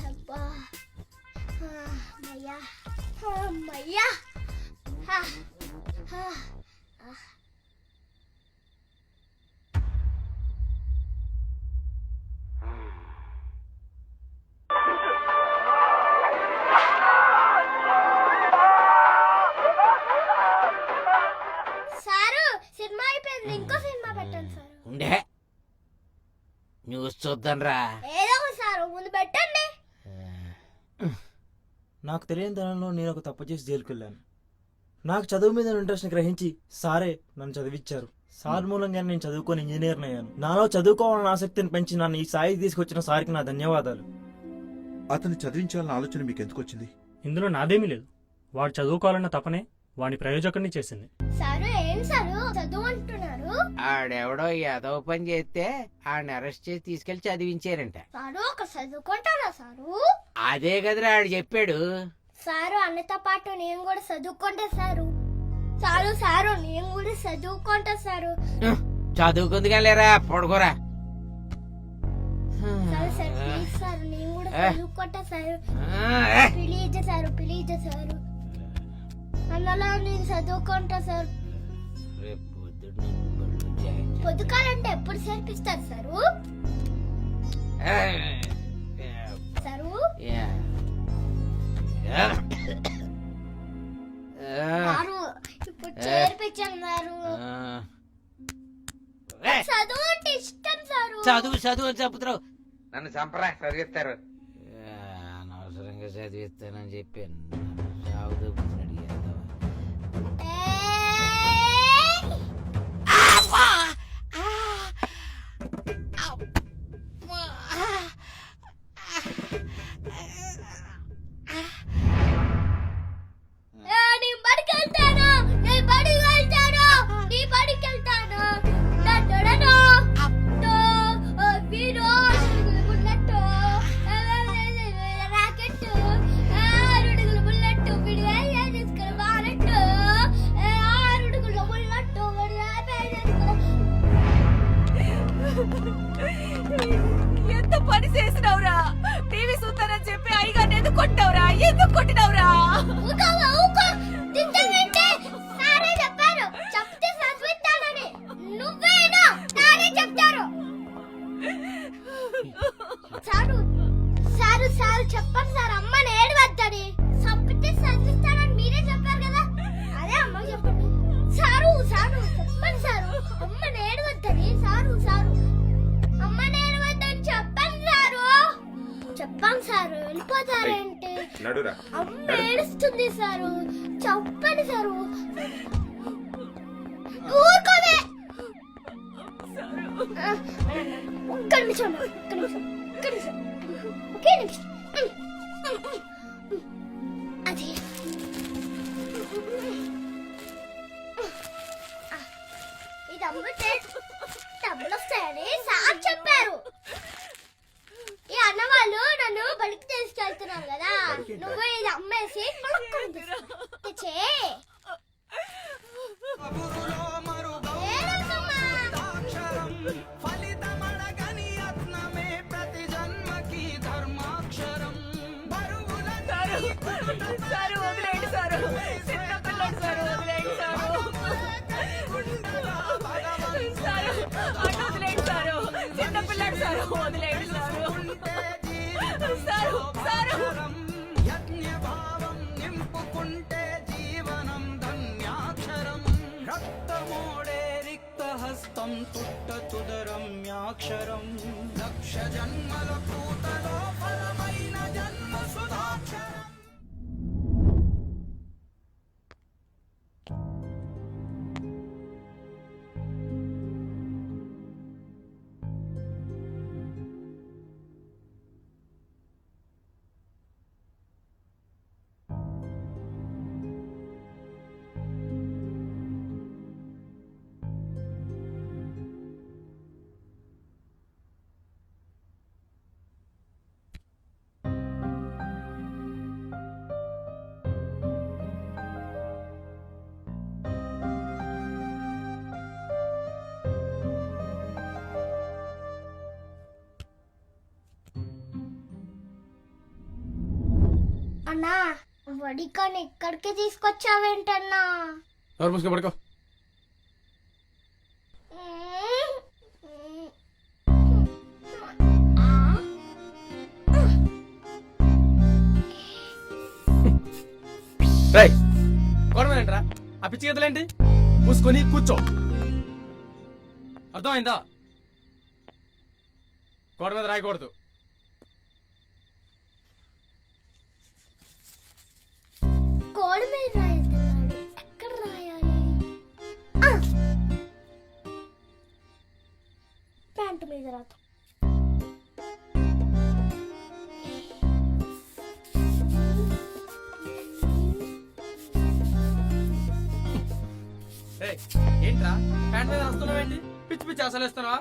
Speaker 7: అబ్బా. అమ్మయ్యా, అమ్మయ్యా. సారు, సినిమా అయిపోయింది, ఇంకో సినిమా పెట్టండి సారు.
Speaker 1: ఉండే, న్యూస్ చూద్దాంరా.
Speaker 7: ఏదో సారు, ముందు పెట్టండి.
Speaker 12: నాకు తెలియని తనంలో నేను ఒక తప్పు చేసి జైలుకెళ్ళాను. నాకు చదువు మీద ఇంట్రెస్ట్ గ్రహించి సారే నన్ను చదివించారు. సార్ మూలంగా నేను చదువుకొని ఇంజనీర్ని అయ్యాను. నాలో చదువుకోవాలన్న ఆసక్తిని పెంచి నన్ను ఈ స్థాయికి తీసుకొచ్చిన సార్కి నా ధన్యవాదాలు.
Speaker 6: అతను చదివించాలన్న ఆలోచన మీకు ఎందుకు వచ్చింది?
Speaker 12: ఇందులో నాదేమీ లేదు. వాడు చదువుకోవాలన్న తపనే వాడిని ప్రయోజకుడిని చేసింది.
Speaker 7: సారు ఏం సారు చదువు అంటున్నారు?
Speaker 1: ఆడెవడో ఏదో పని చేస్తే ఆడిని అరెస్ట్ చేసి తీసుకెళ్లి చదివించారంట.
Speaker 7: సారు ఒక చదువుకుంటారా సారు?
Speaker 1: అదే కదరా ఆడు చెప్పాడు.
Speaker 7: సారు అన్నతో పాటు నేను కూడా చదువుకుంటా సారు. సారు సారు నేను కూడా చదువుకుంటా సారు.
Speaker 1: చదువుకుంది లేరా పడుకోరా.
Speaker 7: సారు సార్ ప్లీజ్ సారు నేను కూడా చదువుకుంటా sir. Please sir please sir అన్నలా నేను చదువుకుంటా సార్. పొద్దుకాలంటే ఎప్పుడు చేర్పిస్తారు సారు? సారు సారు ఇప్పుడు చేర్పించన్నారు. చదువు అంటే ఇష్టం సారు.
Speaker 1: చదువు చదువు అని చెప్తారు. నన్ను చంపరా చదివిస్తారు. అనవసరంగా చదివిస్తానని చెప్పాను.
Speaker 7: నేను బడికి వెళ్తాను, నేను బడికి వెళ్తాను, నీ బడికి వెళ్తాను. వీడు బుల్లెట్ రాకెట్ ఆరుడుగుల బుల్లెట్ వీడు తీసుకుని వారెట్ ఆరుడుగుల బుల్లెట్
Speaker 15: ఎంత పని చేసినవురా? టీవీ చూస్తానని చెప్పి అయ్యగారిని ఎందుకు కొట్టావురా? ఎందుకు కొట్టినవురా?
Speaker 7: సారే చెప్పారు చెప్తే చదివిస్తానని. నువ్వేనా సారే చెప్తారు? సారు సారు సారు చెప్పండి సార్ అమ్మని ఏడవద్దని. చంపితే చదివిస్తానని మీరే చెప్పారు కదా, అదే అమ్మ చెప్పండి. సారు సారు చెప్పండి సారు అమ్మని ఏడవద్దని. సారు సారు అమ్మని ఏడవద్దని చెప్పండి సారు. చెప్పండి సారు వెళ్ళిపోతారేంటి? అమ్మ ఏడుస్తుంది సారు చెప్పండి సారు. ఊరుకోవే. ఒక్క నిమిషం ఒక్క నిమిషం ఒక్క నిమిషం ఒకే నిమిషం. అది ఇది అమ్మితే డబ్బులు వస్తాయని సార్ చెప్పారు. ఈ అన్నవాళ్ళు నన్ను బడికి తీసుకెళ్తున్నారు కదా, నువ్వు ఇది అమ్మేసి చే
Speaker 15: సారు వదిలేండి సారు, చిన్న పిల్లడు సారు వదిలేండి సారు. సారు అటు వదిలేండి సారు, చిన్న పిల్లడు సారు వదిలేండి సారు. సారు సారు నింపుకుంటే జీవనం ధన్యాక్షరం రక్తమోడే రిక్త హస్తం తుట్టతుదరమ్యాక్షరం లక్ష జన్మల పూతలో ఫలమైన జన్మ సుధాక్షరం.
Speaker 7: అన్నా వడికని ఇక్కడికి తీసుకొచ్చావేంటన్నా?
Speaker 3: పడుకో.
Speaker 11: కొడమేంట్రా ఆ పిచ్చి గీతలేంటి? పూసుకొని కూర్చో. అర్థమైందా? గోడ మీద రాయకూడదు.
Speaker 7: కోడి మీద రాయిస్తున్నాడు. ప్యాంటు మీద రాత.
Speaker 11: ఏంట్రా ప్యాంట్ మీద వస్తున్నావేంటి? పిచ్చి పిచ్చి అసలు వేస్తున్నావా?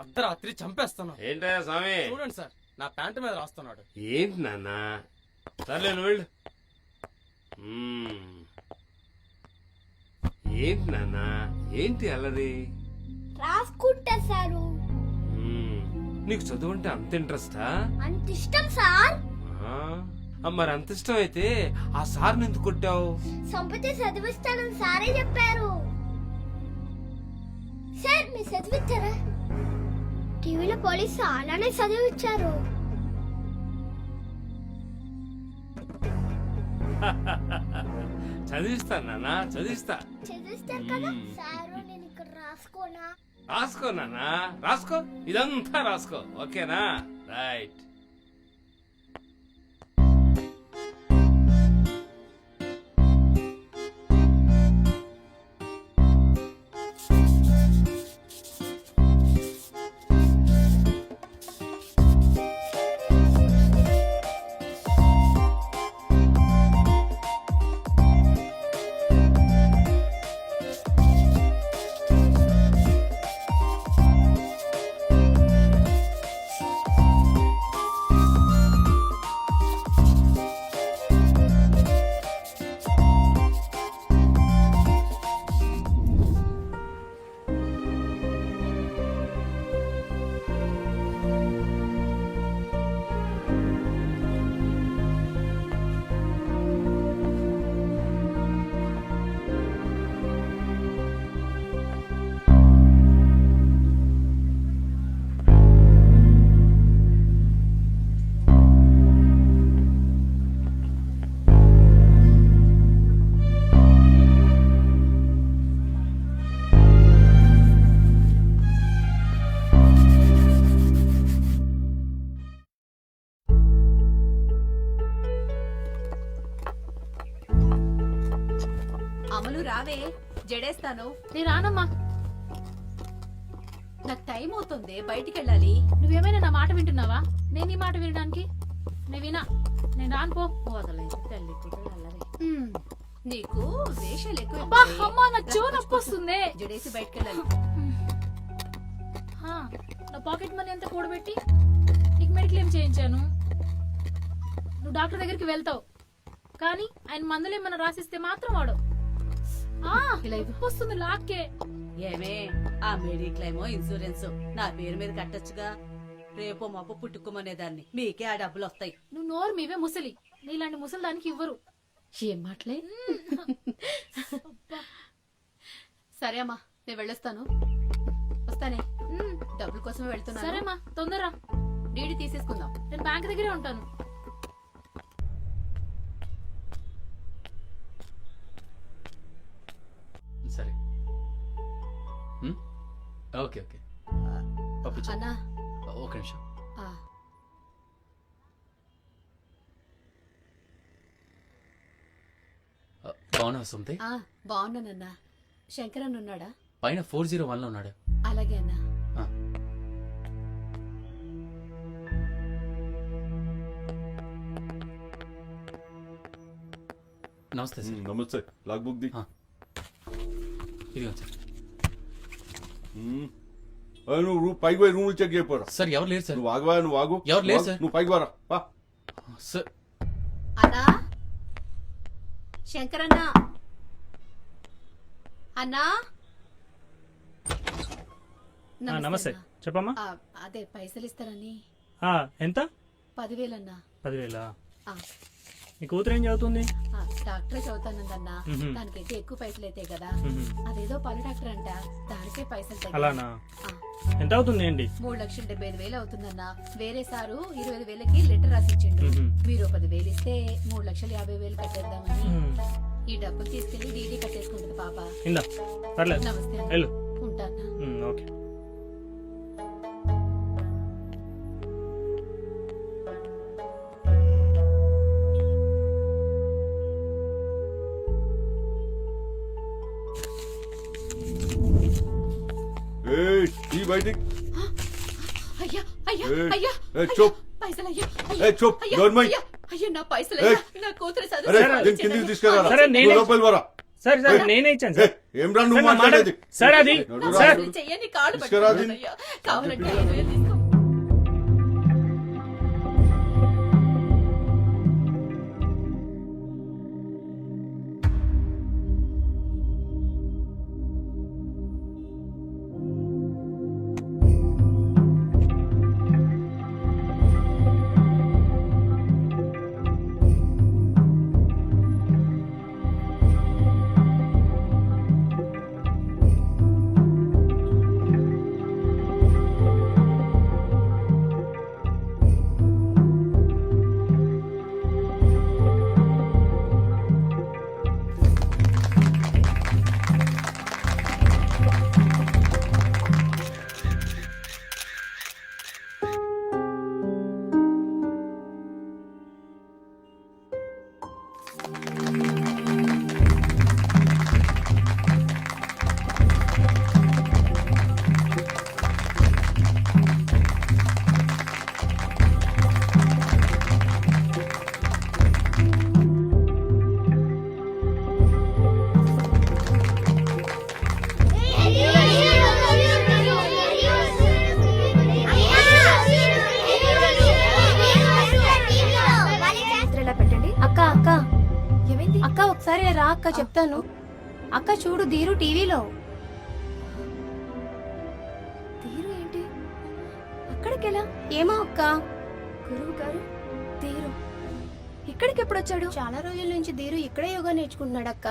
Speaker 11: అర్ధరాత్రి చంపేస్తున్నావు.
Speaker 9: ఏంటయ్యా స్వామి?
Speaker 11: చూడండి సార్, నా ప్యాంట్ మీద రాస్తున్నాడు.
Speaker 9: ఏంటి నాన్న? సర్లే నువ్వు వెళ్ళు. ఏంటి నాన్న? ఏంటి అల్లరి?
Speaker 7: రాసుకుంటా సారు.
Speaker 9: నీకు చదువు అంటే అంత ఇంట్రెస్టా?
Speaker 7: అంత ఇష్టం సార్.
Speaker 9: మరి అంత ఇష్టం అయితే ఆ సార్ని ఎందుకు కొట్టావు?
Speaker 7: సంపతి చదివిస్తానని సారే చెప్పారు. సార్ మీరు చదివించారా? టీవీలో పోలీసు అలానే చదివించారు.
Speaker 9: చదివిస్తాను నాన్న, చదివిస్తా.
Speaker 7: చదివిస్తారు కదా సారు. నేను ఇక్కడ రాసుకోనా?
Speaker 9: రాసుకో నాన్న, రాసుకో. ఇదంతా రాసుకో. ఓకేనా? రైట్.
Speaker 15: అమలు రావే, జడేస్తాను.
Speaker 5: నేను రానమ్మా.
Speaker 15: నాకు టైం అవుతుంది, బయటికి వెళ్ళాలి.
Speaker 5: నువ్వేమైనా నా మాట వింటున్నావా? నేను ఈ మాట వినడానికి నేను రాను పో.
Speaker 15: వదలేదు తల్లి నీకు వేషాలు ఎక్కువ.
Speaker 5: అమ్మా నా చెవు నొప్పి వస్తుంది.
Speaker 15: జడేసి బయటికి వెళ్ళాలి.
Speaker 5: నా పాకెట్ మనీ అంతా కూడబెట్టి నీకు మెడిక్లెయిమ్ చేయించాను. నువ్వు డాక్టర్ దగ్గరికి వెళ్తావు, కానీ ఆయన మందులు ఏమన్నా రాసిస్తే మాత్రం వాడు ఇలా వస్తుంది లాక్కే.
Speaker 15: ఏమే ఆ మెడిక్లైమో ఇన్సూరెన్స్ నా పేరు మీద కట్టొచ్చుగా. రేపో మాపో పుట్టుకోమనేదాన్ని, మీకే ఆ డబ్బులు వస్తాయి.
Speaker 5: నువ్వు నోరు మీవే ముసలి, నీలాంటి ముసలి దానికి ఇవ్వరు.
Speaker 15: ఏం మాటలే. సరే అమ్మా, నేను వెళ్ళొస్తాను. వస్తానే, డబ్బుల కోసమే వెళ్తున్నా.
Speaker 5: సరేమ్మా, తొందర
Speaker 15: డీడీ తీసేసుకుందాం.
Speaker 5: నేను బ్యాంక్ దగ్గరే ఉంటాను.
Speaker 11: సరే, ఓకే ఓకే.
Speaker 15: అన్నా
Speaker 11: ఒక నిమిషం. బాగున్నావా సుమతి?
Speaker 15: బాగున్నానన్నా. శంకరన్ ఉన్నాడా?
Speaker 11: పైన 401 లో ఉన్నాడు.
Speaker 15: అలాగే అన్నా.
Speaker 11: నమస్తే సార్.
Speaker 13: నమస్తే. లాగ్ బుక్ ది.
Speaker 11: ఇదిగో సార్.
Speaker 13: నువ్వు పైకి పోయి రూమ్ చెక్ చేయపోరా.
Speaker 11: సార్ ఎవరు లేరు సార్.
Speaker 13: నువ్వు ఆగవా, నువ్వు ఆగు.
Speaker 11: ఎవరు లేరు సార్.
Speaker 13: నువ్వు పైకి పోరా.
Speaker 11: సార్
Speaker 15: అన్నా, శంకరన్నా, అన్నా.
Speaker 12: నమస్తే, చెప్పమ్మా.
Speaker 15: అదే పైసలు ఇస్తారని.
Speaker 12: ఎంత?
Speaker 15: 10,000 అన్నా.
Speaker 12: 10,000? నీ కూతురు ఏం చదువుతుంది?
Speaker 15: డాక్టర్ చదువుతానందన్నా. దానికైతే ఎక్కువ పైసలు అయితే కదా. అదేదో పలు డాక్టర్ అంట, దానికే పైసలు.
Speaker 12: అలానా? ఎంత అవుతుంది అండి?
Speaker 15: 3,75,000 అవుతుందన్నా. వేరే సారు 20,000కి లెటర్ రాసిచ్చిండు. మీరు 10,000 ఇస్తే 3,50,000 కట్టేద్దామని. ఈ డబ్బులు తీసుకెళ్లి డీడీ కట్టేసుకుంటుంది పాప.
Speaker 12: ఇందా, పర్లేదు.
Speaker 15: నమస్తే, ఉంటానా?
Speaker 12: ఓకే.
Speaker 13: ఈ బయటికి
Speaker 15: అయ్యా
Speaker 8: ఏయ్,
Speaker 15: అయ్యా
Speaker 8: ఏయ్, చూప్.
Speaker 15: పైసలు అయ్యా
Speaker 8: ఏయ్, చూప్,
Speaker 15: అయ్యా,
Speaker 8: గవర్నమెంట్.
Speaker 15: అయ్యా, అయ్యా నా పైసలు
Speaker 8: ఏయ్.
Speaker 15: అయ్యా నా కూతురు
Speaker 8: అరే దీన్ని కిందికి తీసుకురా
Speaker 11: సరే, నేనే-
Speaker 8: లోపలి పోరా.
Speaker 11: సార్
Speaker 8: ఏయ్,
Speaker 11: నేనే ఇచ్చాను సార్.
Speaker 8: ఏం రా నువ్వు
Speaker 11: సార్, నా మాట-
Speaker 8: మాట్లాడేది?
Speaker 11: సార్, అది
Speaker 8: నడురా.
Speaker 11: సార్
Speaker 15: చెయ్యని కాళ్ళు
Speaker 8: తీసుకురా
Speaker 15: పట్టుకుంటాను
Speaker 8: దీన్ని.
Speaker 15: అయ్యా. కావాలంటే 5,000 తీసుకో.
Speaker 5: ఇలా పెట్టండి.
Speaker 14: అక్క అక్క
Speaker 5: ఏమైంది?
Speaker 14: అక్క ఒకసారి రా అక్క చెప్తాను. అక్క చూడు ధీరు టీవీలో.
Speaker 5: తీరు ఏంటి? అక్కడికెలా?
Speaker 14: ఏమో అక్క,
Speaker 5: గురువు గారు తీరు ఇక్కడికి ఎప్పుడు వచ్చాడు?
Speaker 14: చాలా రోజుల నుంచి ధీరు ఇక్కడే యోగా నేర్చుకుంటున్నాడు అక్క.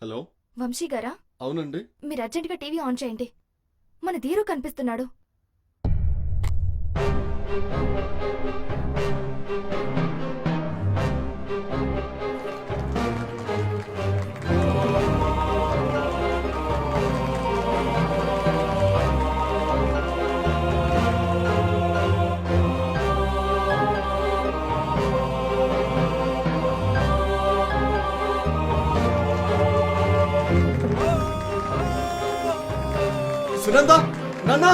Speaker 13: హలో,
Speaker 5: వంశీ గారా?
Speaker 13: అవునండి.
Speaker 5: మీరు అర్జెంటుగా టీవీ ఆన్ చేయండి. మన ధీరు కనిపిస్తున్నాడు.
Speaker 13: సునంద, నాన్న.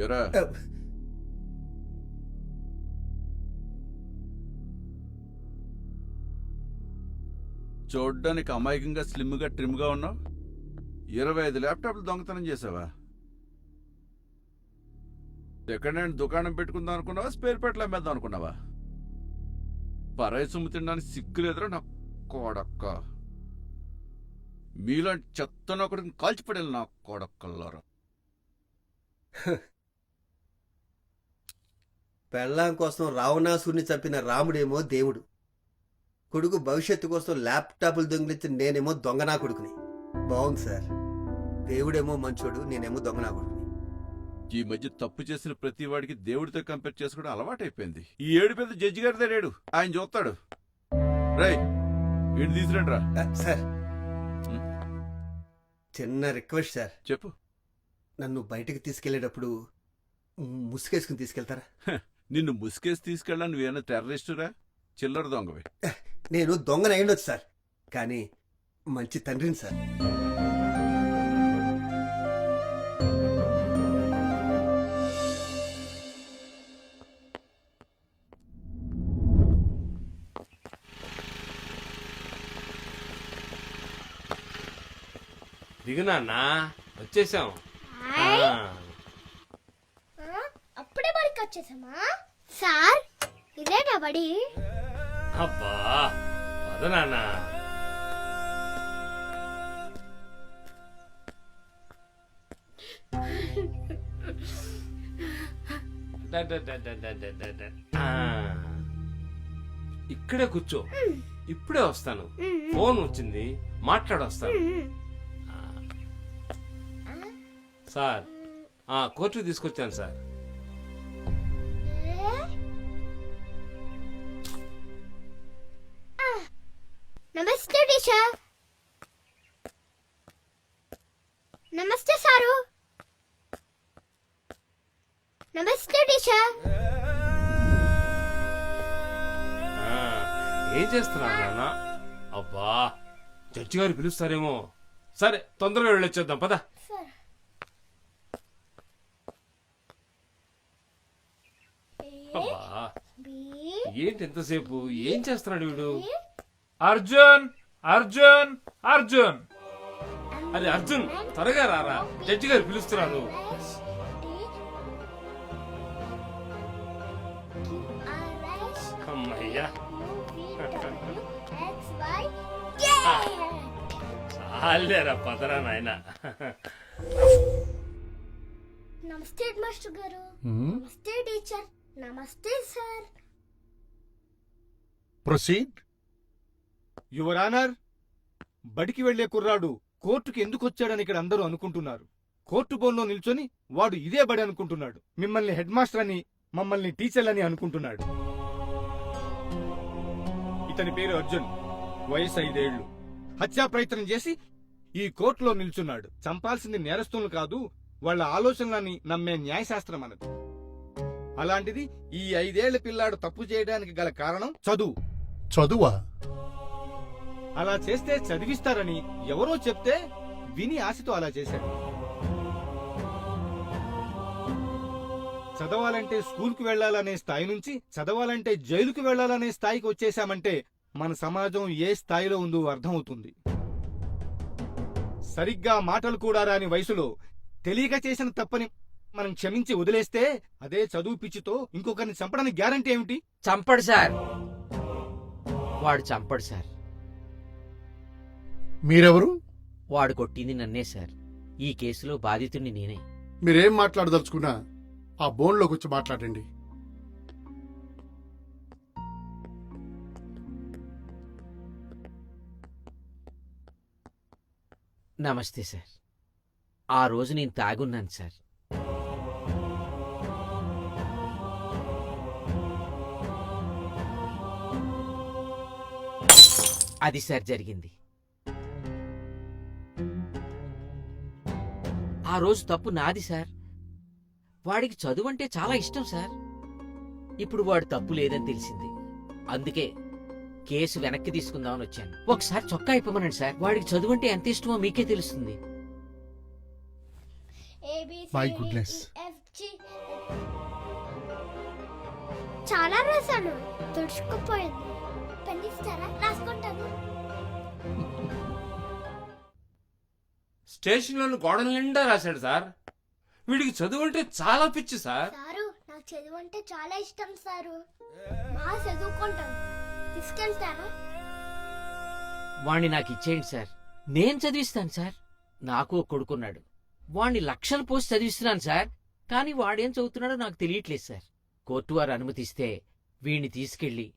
Speaker 6: ఎరా చూడ్డానికి అమాయకంగా స్లిమ్ గా ట్రిమ్ గా ఉన్నావు. 25 ల్యాప్టాప్లు దొంగతనం చేసావా? సెకండ్ హ్యాండ్ దుకాణం పెట్టుకుందాం అనుకున్నావా? స్పేర్ పెట్ల అమ్మేద్దాం అనుకున్నావా? పరాయి సొమ్ము తినడానికి సిగ్గులేదురా నా కోడక్క. మీలాంటి చెత్తనొకటిని కాల్చిపడేది నా కోడక్కల్లారా.
Speaker 4: పెళ్ళాం కోసం రావణాసుని చంపిన రాముడేమో దేవుడు, కొడుకు భవిష్యత్తు కోసం ల్యాప్టాప్లు దొంగిలించిన నేనేమో దొంగనా కొడుకుని. బాగుంది సార్. దేవుడేమో మంచోడు, నేనేమో దొంగనా కొడుకుని.
Speaker 6: ఈ మధ్య తప్పు చేసిన ప్రతి వాడికి దేవుడితో కంపేర్ చేసుకోవడం అలవాటైపోయింది. ఈ ఏడు పెద్ద జడ్జి గారి దగ్గర ఆయన చూస్తాడు. రై వీడిని తీసుకురండి రా.
Speaker 4: సార్ చిన్న రిక్వెస్ట్ సార్.
Speaker 6: చెప్పు.
Speaker 4: నన్ను బయటకు తీసుకెళ్లేటప్పుడు ముసుగేసుకుని తీసుకెళ్తారా?
Speaker 6: నిన్ను ముసుకేసి తీసుకెళ్ళా నువ్వేనా టెర్రరిస్టురా? చిల్లర దొంగవి.
Speaker 4: నేను దొంగన అయ్యుండొచ్చు సార్, కానీ మంచి తండ్రిని సార్.
Speaker 11: దిగునా వచ్చేసాం.
Speaker 7: అప్పుడే బడికి వచ్చేసామా సార్? ఇదేనా బడి?
Speaker 11: అబ్బా వదనా. ఇక్కడే కూర్చో, ఇప్పుడే వస్తాను. ఫోన్ వచ్చింది, మాట్లాడొస్తాను. సార్ కోర్టుకు తీసుకొచ్చాను సార్.
Speaker 7: నమస్తే టీచర్. నమస్తే సారు. నమస్తే టీచర్.
Speaker 11: ఏం చేస్తున్నావు నాన్న? అబ్బా జడ్జి గారు పిలుస్తారేమో. సరే తొందరగా వెళ్ళొచ్చేద్దాం పద. అబ్బా ఏంటి ఎంతసేపు? ఏం చేస్తున్నాడు వీడు? అర్జున్ అర్జున్ అర్జున్, అరే అర్జున్ త్వరగా రారా, జడ్జి గారు పిలుస్తున్నారు. అమ్మయ్యా చాలేరా, పదరా నాయన.
Speaker 7: నమస్తే హెడ్ మాస్టర్ గారు. నమస్తే టీచర్. నమస్తే సార్.
Speaker 9: ప్రొసీడ్. యువర్ ఆనర్, బడికి వెళ్లే కుర్రాడు కోర్టుకి ఎందుకు వచ్చాడని ఇక్కడ అందరూ అనుకుంటున్నారు. కోర్టు బోన్లో నిల్చొని వాడు ఇదే బడి అనుకుంటున్నాడు. మిమ్మల్ని హెడ్ మాస్టర్ అని, మమ్మల్ని టీచర్లని అనుకుంటున్నాడు. ఇతని పేరు అర్జున్, వయసు 5 ఏళ్లు. హత్యా ప్రయత్నం చేసి ఈ కోర్టులో నిల్చున్నాడు. చంపాల్సింది నేరస్తులను కాదు, వాళ్ల ఆలోచనలని నమ్మే న్యాయశాస్త్రం అన్నది. అలాంటిది ఈ 5 ఏళ్ల పిల్లాడు తప్పు చేయడానికి గల కారణం చదువు.
Speaker 17: చదువా?
Speaker 9: అలా చేస్తే చదివిస్తారని ఎవరో చెప్తే విని ఆశతో అలా చేశాడు. చదవాలంటే స్కూల్కి వెళ్లాలనే స్థాయి నుంచి చదవాలంటే జైలుకు వెళ్లాలనే స్థాయికి వచ్చేశామంటే మన సమాజం ఏ స్థాయిలో ఉందో అర్థమవుతుంది. సరిగ్గా మాటలు కూడా రాని వయసులో తెలియక చేసిన తప్పని మనం క్షమించి వదిలేస్తే అదే చదువు పిచ్చితో ఇంకొకరిని చంపడానికి గ్యారంటీ ఏమిటి?
Speaker 1: చంపడు సార్, వాడు చంపడు సార్.
Speaker 17: మీరెవరు?
Speaker 1: వాడు కొట్టింది నన్నే సార్. ఈ కేసులో బాధితుడిని నేనే.
Speaker 17: మీరేం మాట్లాడదలుచుకున్నా ఆ బోన్లోకి వచ్చి మాట్లాడండి.
Speaker 1: నమస్తే సార్. ఆ రోజు నేను తాగున్నాను సార్. అది సార్ జరిగింది. ఆ రోజు తప్పు నాది సార్. వాడికి చదువు అంటే చాలా ఇష్టం సార్. ఇప్పుడు వాడు తప్పు లేదని తెలిసింది. అందుకే కేసు వెనక్కి తీసుకుందామని వచ్చాను. ఒకసారి చొక్కా ఇప్పమనండి సార్. వాడికి చదువు అంటే ఎంత ఇష్టమో మీకే తెలుస్తుంది.
Speaker 17: My goodness.
Speaker 7: చాలా రాశాను, తుడుచుకుపోయింది. పెన్నిస్తారా? రాసుకుంటాను.
Speaker 11: స్టేషన్లోని గోడల నిండా రాశాడు సార్. వీడికి చదువు అంటే చాలా పిచ్చి సార్.
Speaker 7: సారు నాకు చదువు అంటే చాలా ఇష్టం సారు. బాగా చదువుకుంటాను. తీసుకెళ్తారా?
Speaker 1: వాణ్ణి నాకు ఇచ్చేయండి సార్, నేను చదివిస్తాను సార్. నాకు ఒక కొడుకున్నాడు. వాణ్ణి లక్షలు పోసి చదివిస్తున్నాను సార్. కానీ వాడేం చదువుతున్నాడో నాకు తెలియట్లేదు సార్. కోర్టు వారు అనుమతిస్తే వీణ్ణి తీసుకెళ్ళి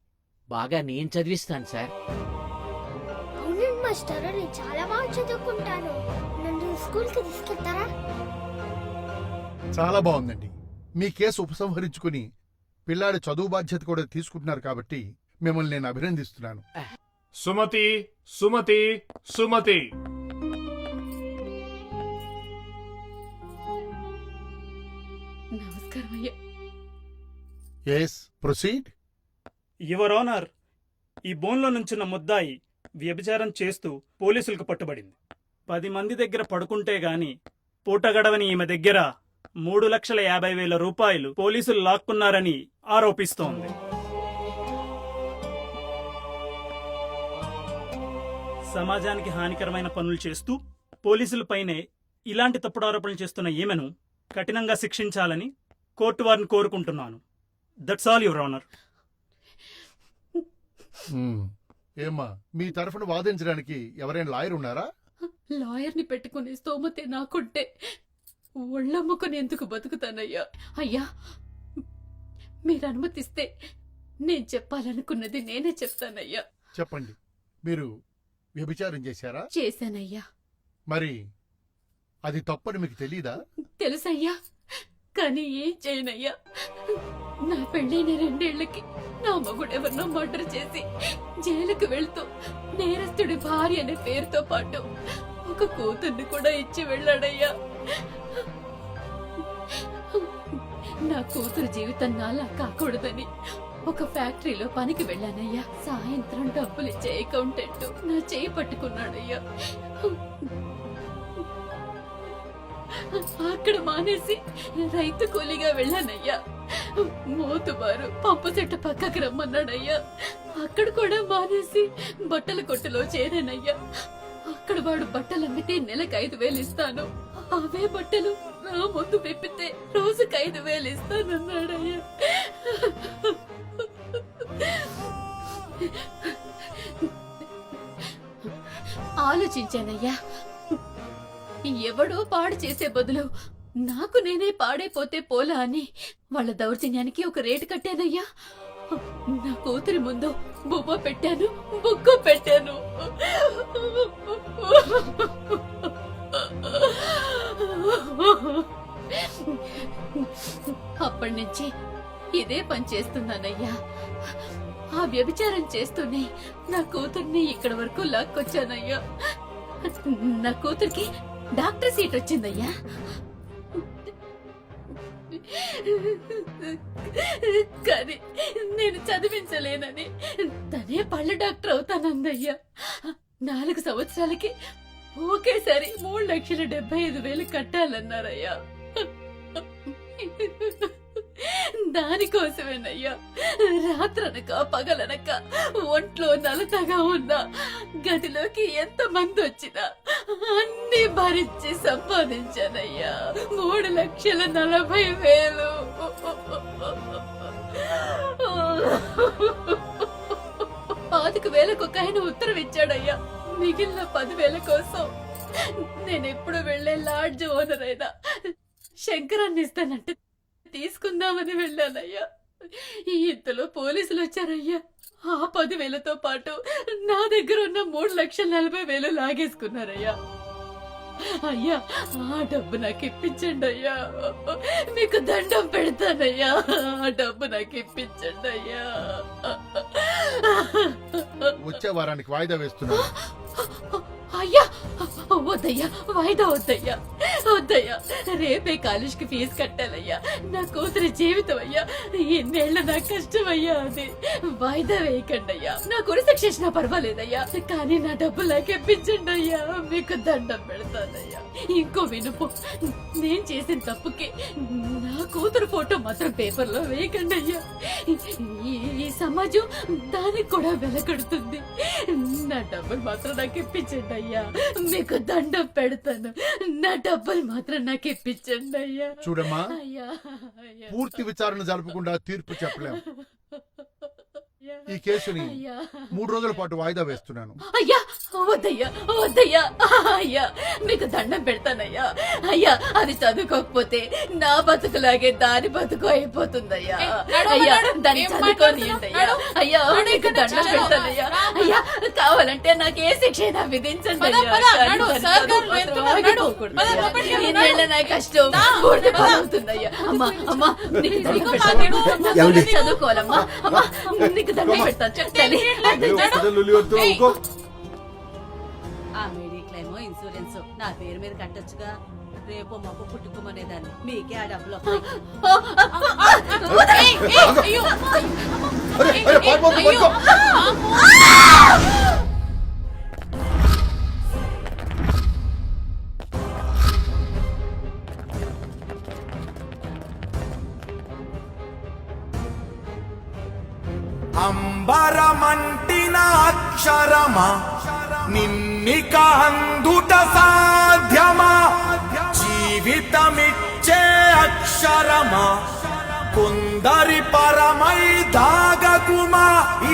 Speaker 1: బాగా నేను చదివిస్తాను సార్.
Speaker 7: అవునండి మాస్టర్, నేను చాలా బాగా చదువుకుంటాను. నన్ను స్కూల్కి తీసుకెళ్తారా?
Speaker 17: చాలా బాగుందండి. మీ కేసు ఉపసంహరించుకుని పిల్లాడి చదువు బాధ్యత కూడా తీసుకుంటున్నారు కాబట్టి మిమ్మల్ని నేను అభినందిస్తున్నాను.
Speaker 10: సుమతి, సుమతి, సుమతి.
Speaker 15: నమస్కారం అయ్యా.
Speaker 17: Yes, proceed.
Speaker 12: యువర్ ఆనర్, ఈ బోన్లో నుంచున్న ముద్దాయి వ్యభిచారం చేస్తూ పోలీసులకు పట్టుబడింది. 10 మంది దగ్గర పడుకుంటే గాని పూట గడవని ఈమె దగ్గర 3,50,000 రూపాయలు పోలీసులు లాక్కున్నారని ఆరోపిస్తోంది. సమాజానికి హానికరమైన పనులు చేస్తూ పోలీసులపైనే ఇలాంటి తప్పుడు ఆరోపణలు చేస్తున్న ఈమెను కఠినంగా శిక్షించాలని కోర్టు వారిని కోరుకుంటున్నాను. That's all your honour.
Speaker 17: ఏమ్మా, మీ తరఫున వాదించడానికి ఎవరైనా లాయర్ ఉన్నారా?
Speaker 15: లాయర్ని పెట్టుకునే స్తోమతే నాకుంటే ఒళ్ళమ్ముకుని ఎందుకు బతుకుతానయ్యా? అయ్యా, మీరు అనుమతిస్తే నేను చెప్పాలనుకున్నది నేనే చెప్తానయ్యా.
Speaker 17: చెప్పండి. మీరు వ్యభిచారం చేశారా?
Speaker 15: చేశానయ్యా.
Speaker 17: మరి అది తప్పని మీకు తెలీదా?
Speaker 15: తెలుసయ్యా, కానీ ఏం చేయనయ్యా. నా పెళ్ళైన 2 ఏళ్లకి నా మగుడెవరినో మర్డర్ చేసి జైలుకు వెళ్తూ నేరస్తుడి భార్య అనే పేరుతో పాటు ఒక కూతుర్ని కూడా ఇచ్చి వెళ్ళాడయ్యా. నా కూతురు జీవితం నాలా కాకూడదని ఒక ఫ్యాక్టరీలో పనికి వెళ్ళానయ్యా. సాయంత్రం డబ్బులిచ్చే అకౌంటెంట్ నా చేయి పట్టుకున్నాడయ్యా. అక్కడ మానేసి రైతు కూలీగా వెళ్ళానయ్యా. మోతుబారు పంపు చెట్టు పక్కకి రమ్మన్నాడయ్యా. అక్కడ కూడా మానేసి బట్టల కొట్టులో చేరానయ్యా. అక్కడ వాడు బట్టలు అమ్మితే నెలకు 5,000 ఇస్తాను, అవే బట్టలు నా ముందు విప్పితే రోజుకి 5,000 ఇస్తానన్నాడయ్యా. ఆలోచించానయ్యా, ఎవడో పాడు చేసే బదులు నాకు నేనే పాడైపోతే పోలా అని వాళ్ళ దౌర్జన్యానికి ఒక రేటు కట్టానయ్యా. నా కూతురి ముందు బువ్వ పెట్టాను, బుగ్గ పెట్టాను. అప్పటి నుంచి ఇదే పని చేస్తున్నానయ్యా. ఆ వ్యభిచారం చేస్తూనే నా కూతుర్ని ఇక్కడి వరకు లాక్కొచ్చానయ్యా. నా కూతురికి డాక్టర్ సీట్ వచ్చిందయ్యా. కానీ నేను చదివించలేనని తనే పళ్ళ డాక్టర్ అవుతానందయ్యా. 4 సంవత్సరాలకి ఒకేసారి 3,75,000 కట్టాలన్నారయ్యా. దానికోసమేనయ్యా రాత్రనక పగలనక ఒంట్లో నలతగా ఉన్నా గదిలోకి ఎంత మంది వచ్చినా అన్ని భరించి సంపాదించానయ్యా. 3,40,000. 25,000 ఒక ఆయన ఉత్తరం ఇచ్చాడయ్యా. మిగిలిన 10,000 కోసం నేనెప్పుడు వెళ్లే లాడ్జ్ ఓనర్ అయినా శంకరాన్ని ఇస్తానంటే తీసుకుందామని వెళ్ళానయ్యా. ఇంతలో పోలీసులు వచ్చారయ్యా. ఆ 10,000తో పాటు నా దగ్గర ఉన్న 3,40,000 లాగేసుకున్నారయ్యా. అయ్యా, ఆ డబ్బు నాకు ఇప్పించండి అయ్యా. మీకు దండం పెడతానయ్యా. ఆ డబ్బు నాకు ఇప్పించండి అయ్యా.
Speaker 17: వచ్చే వారానికి వాయిదా వేస్తున్నాను.
Speaker 15: అయ్యా వద్దయ్యా, వాయిదా వద్దయ్యా, వద్దయ్యా. రేపే కాలేజ్కి ఫీజు కట్టాలయ్యా. నా కూతురి జీవితం అయ్యా. ఇన్నేళ్ల నా కష్టం అయ్యా. అది వాయిదా వేయకండి అయ్యా. నా గురి చేసినా పర్వాలేదయ్యా, కానీ నా డబ్బులు నాకెప్పించండి అయ్యా. మీకు దండం పెడతానయ్యా. ఇంకో వినుపు, నేను చేసిన తప్పుకి నా కూతురు ఫోటో మాత్రం పేపర్లో వేయకండి అయ్యా. ఈ సమాజం దానికి కూడా వెలకడుతుంది. నా డబ్బులు మాత్రం నాకు ఇప్పించండి అయ్యా. మీకు దండం పెడతాను. నా డబ్బులు మాత్రం నాకు ఇప్పించండి అయ్యా.
Speaker 17: చూడమ్మా,
Speaker 15: అయ్యా,
Speaker 17: పూర్తి విచారణ జరపకుండా తీర్పు చెప్పలేం. ఈ కేసుని
Speaker 15: అయ్యా
Speaker 17: 3 రోజుల పాటు వాయిదా వేస్తున్నాను.
Speaker 15: అయ్యా వద్దయ్యా వద్దయ్యా అయ్యా మీకు దండం పెడతానయ్యా. అయ్యా అది చదువుకోకపోతే నా బతుకులాగే దాని బతుకు అయిపోతుందయ్యా. అయ్యా దాన్ని చదువుకోనియ్యండయ్యా. అయ్యా మీకు దండం పెడతానయ్యా. అయ్యా కావాలంటే నాకు ఏ శిక్ష అయినా విధించండి అయ్యా. ఇన్నేళ్ళ నా కష్టం పూర్తి అవుతుందయ్యా. అమ్మా అమ్మా నీకు దండం పెడతాను. చదువుకోవాలమ్మా. అమ్మా నీకు దండం పెడతాను చెప్తాను.
Speaker 18: ఆ మెడిక్లైమో ఇన్సూరెన్స్ నా పేరు మీద కట్టొచ్చుగా. రేపు మాకు పుట్టుకోమనేదాన్ని మీకే ఆ డబ్బులు
Speaker 19: అంబరమంటిన అక్షరమా నిన్నిక అందుట సాధ్యమా? జీవితమిచ్చే అక్షరమా కొందరి పరమై దాగకుమా?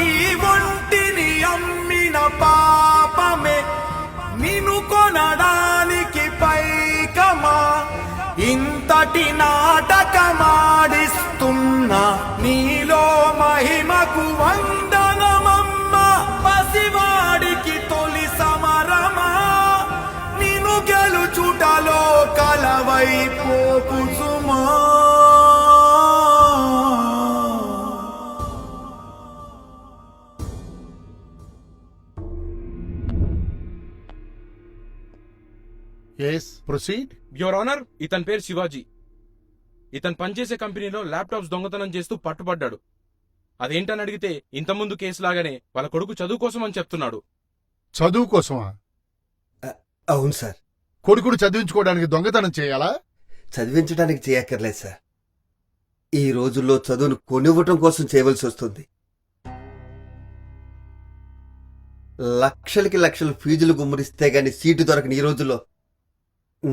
Speaker 19: ఈ ఒంటిని అమ్మిన పాపమే నిన్ను కొనడానికి పైకమా? ఇంతటి నాటకమాడిస్తున్నా నీలో మహిమకు వందనమమ్మ. పసివాడికి తొలి సమరమా నిన్ను గెలుచుటలో కలవైపోకుసుమా.
Speaker 17: yes proceed.
Speaker 11: యువర్ ఆనర్, ఇతని పేరు శివాజీ. ఇతను పనిచేసే కంపెనీలో ల్యాప్టాప్స్ దొంగతనం చేస్తూ పట్టుబడ్డాడు. అదేంటని అడిగితే ఇంతకుముందు కేసులాగానే వాళ్ళ కొడుకు చదువు కోసం అని చెప్తున్నాడు.
Speaker 17: చదువు కోసమా?
Speaker 4: అవును సార్.
Speaker 17: కొడుకును చదివించుకోవడానికి దొంగతనం చేయాలా?
Speaker 4: చదివించడానికి చేయక్కర్లేదు సార్. ఈ రోజుల్లో చదువును కొనివ్వటం కోసం చేయవలసి వస్తుంది. లక్షలకి లక్షలు ఫీజులు గుమ్మరిస్తే గాని సీటు దొరకని ఈ రోజుల్లో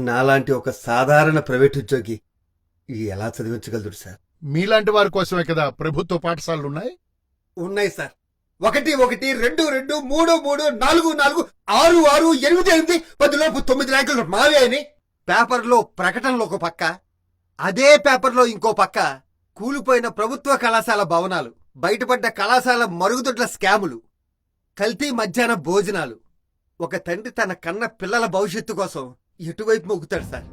Speaker 4: నాలాంటి ఒక సాధారణ ప్రైవేట్ ఉద్యోగి ఎలా చదివించగలరు సార్?
Speaker 17: మీలాంటి వారి కోసమే కదా ప్రభుత్వ పాఠశాలలున్నాయి.
Speaker 4: ఉన్నాయి సార్. 1 1 2 2 3 3 4 4 6 6 8 8 10 లోపు 9 ర్యాంకులు మావే అని పేపర్లో ప్రకటనలో ఒక పక్క, అదే పేపర్లో ఇంకో పక్క కూలిపోయిన ప్రభుత్వ కళాశాల భవనాలు, బయటపడ్డ కళాశాల మరుగుదొడ్ల స్కాములు, కల్తీ మధ్యాహ్న భోజనాలు. ఒక తండ్రి తన కన్న పిల్లల భవిష్యత్తు కోసం ఎటువైపు మొగ్గుతాడు సార్?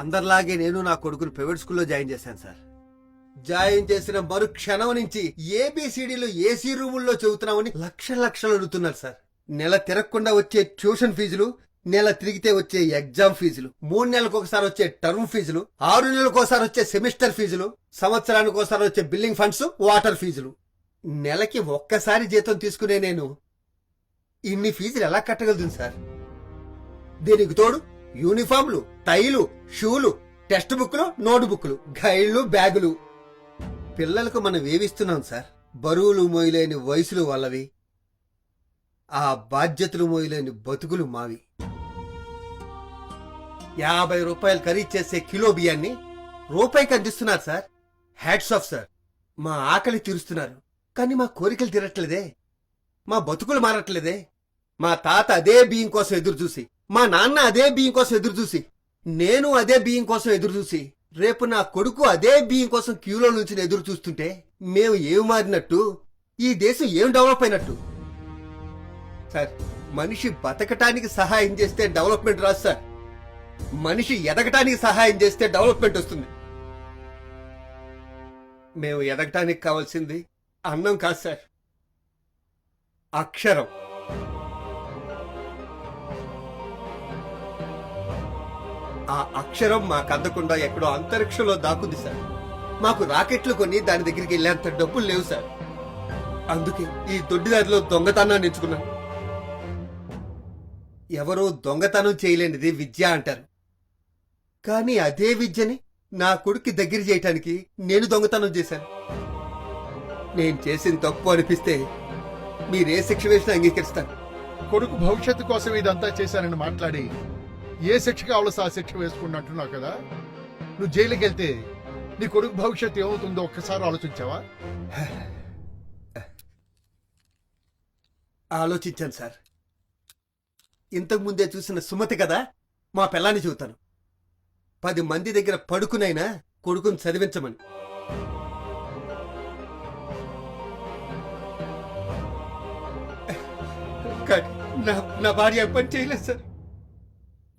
Speaker 4: అందరిలాగే నేను నా కొడుకును ప్రైవేట్ స్కూల్లో జాయిన్ చేశాను సార్. జాయిన్ చేసిన మరు క్షణం నుంచి ఏబిసిడీలు ఏసీ రూముల్లో చెబుతున్నామని లక్షలు అడుగుతున్నారు సార్. నెల తిరగకుండా వచ్చే ట్యూషన్ ఫీజులు, నెల తిరిగితే వచ్చే ఎగ్జామ్ ఫీజులు, 3 నెలలకు ఒకసారి వచ్చే టర్మ్ ఫీజులు, 6 నెలలకు ఒకసారి వచ్చే సెమిస్టర్ ఫీజులు, సంవత్సరానికి ఒకసారి వచ్చే బిల్డింగ్ ఫండ్స్, వాటర్ ఫీజులు. నెలకి ఒక్కసారి జీతం తీసుకునే నేను ఇన్ని ఫీజులు ఎలా కట్టగలుగుతుంది సార్? దీనికి తోడు యూనిఫామ్లు, టైలు, షూలు, టెక్స్ట్ బుక్లు, నోట్ బుక్లు, గైడ్లు, బ్యాగులు. పిల్లలకు మనం ఏవిస్తున్నాం సార్? బరువులు మోయలేని వయసులు వాళ్ళవి, ఆ బాధ్యతలు మోయలేని బతుకులు మావి. 50 రూపాయలు ఖరీదు చేసే కిలో బియ్యాన్ని రూపాయికి అందిస్తున్నారు సార్. Hats off sir. మా ఆకలి తీరుస్తున్నారు, కానీ మా కోరికలు తీరట్లేదే, మా బతుకులు మారట్లేదే. మా తాత అదే బియ్యం కోసం ఎదురు చూసి, మా నాన్న అదే బియ్యం కోసం ఎదురు చూసి, నేను అదే బియ్యం కోసం ఎదురు చూసి, రేపు నా కొడుకు అదే బియ్యం కోసం క్యూలో నుంచి ఎదురు చూస్తుంటే మేము ఏం మారినట్టు? ఈ దేశం ఏం డెవలప్ అయినట్టు? సార్, మనిషి బతకటానికి సహాయం చేస్తే డెవలప్మెంట్ రాదు సార్. మనిషి ఎదగటానికి సహాయం చేస్తే డెవలప్మెంట్ వస్తుంది. మేము ఎదగటానికి కావాల్సింది అన్నం కాదు సార్, అక్షరం. ఆ అక్షరం మాకు అందకుండా ఎక్కడో అంతరిక్షంలో దాక్కుంది సార్. మాకు రాకెట్లు కొని దాని దగ్గరికి వెళ్ళేంత డబ్బులు లేవు సార్. అందుకే ఈ దొడ్డిదారిలో దొంగతనాన్ని ఎంచుకున్నాను. ఎవరో దొంగతనం చేయలేనిది విద్య అంటారు, కానీ అదే విద్యని నా కొడుక్కి దగ్గర చేయటానికి నేను దొంగతనం చేశాను. నేను చేసిన తప్పు అనిపిస్తే మీరే శిక్ష వేసినా అంగీకరిస్తాను.
Speaker 17: కొడుకు భవిష్యత్తు కోసం ఇదంతా చేశానని మాట్లాడి ఏ శిక్ష కావాల్సి ఆ శిక్ష వేసుకున్నట్టున్నావు కదా. నువ్వు జైలుకి వెళ్తే నీ కొడుకు భవిష్యత్తు ఏమవుతుందో ఒక్కసారి ఆలోచించావా?
Speaker 4: ఆలోచించాను సార్. ఇంతకు ముందే చూసిన సుమతి కదా మా పిల్లాన్ని చూతాను. 10 మంది దగ్గర పడుకునైనా కొడుకుని చదివించమని. కానీ నా భార్య పని చేయలేదు సార్.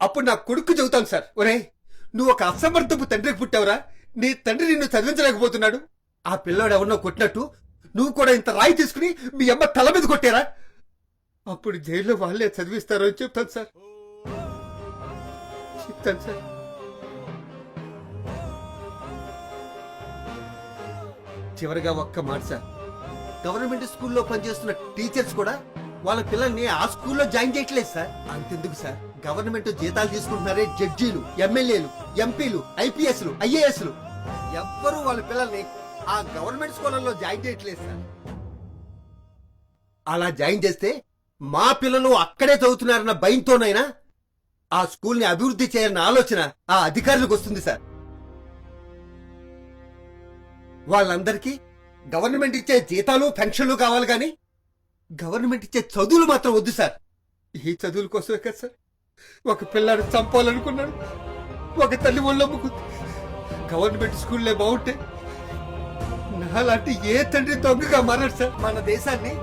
Speaker 4: అప్పుడు నా కొడుకు చెబుతాను సార్, ఒరే నువ్వు ఒక అసమర్థపు తండ్రికి పుట్టావురా, నీ తండ్రి నిన్ను చదివించలేకపోతున్నాడు. ఆ పిల్లోడు ఎవరినో కొట్టినట్టు నువ్వు కూడా ఇంత రాయి తీసుకుని మీ అమ్మ తల మీద కొట్టారా? అప్పుడు జైల్లో వాళ్ళే చదివిస్తారో అని చెప్తాను సార్. చివరిగా ఒక్క మాట సార్, గవర్నమెంట్ స్కూల్లో పనిచేస్తున్న టీచర్స్ కూడా వాళ్ళ పిల్లల్ని ఆ స్కూల్లో జాయిన్ చేయట్లేదు సార్. అంతెందుకు సార్, గవర్నమెంట్ జీతాలు తీసుకుంటున్నారే జడ్జీలు, ఎమ్మెల్యేలు, ఎంపీలు, ఐపీఎస్లు, ఐఏఎస్లు ఎవ్వరూ వాళ్ళ పిల్లల్ని ఆ గవర్నమెంట్ స్కూళ్ళల్లో జాయిన్ చేయట్లేదు సార్. అలా జాయిన్ చేస్తే మా పిల్లలు అక్కడే చదువుతున్నారన్న భయంతోనైనా ఆ స్కూల్ని అభివృద్ధి చేయాలన్న ఆలోచన ఆ అధికారులకు వస్తుంది సార్. వాళ్ళందరికీ గవర్నమెంట్ ఇచ్చే జీతాలు పెన్షన్లు కావాలి కానీ గవర్నమెంట్ ఇచ్చే చదువులు మాత్రం వద్దు సార్. ఈ చదువుల కోసమే కదా సార్ ఒక పిల్లాడు చంపాలనుకున్నాడు. ఒక తల్లి ఒళ్ళమ్ముకుంది. గవర్నమెంట్ స్కూల్లే బాగుంటే నాలాంటి ఏ తండ్రి దొంగగా మారాడు సార్. మన దేశాన్ని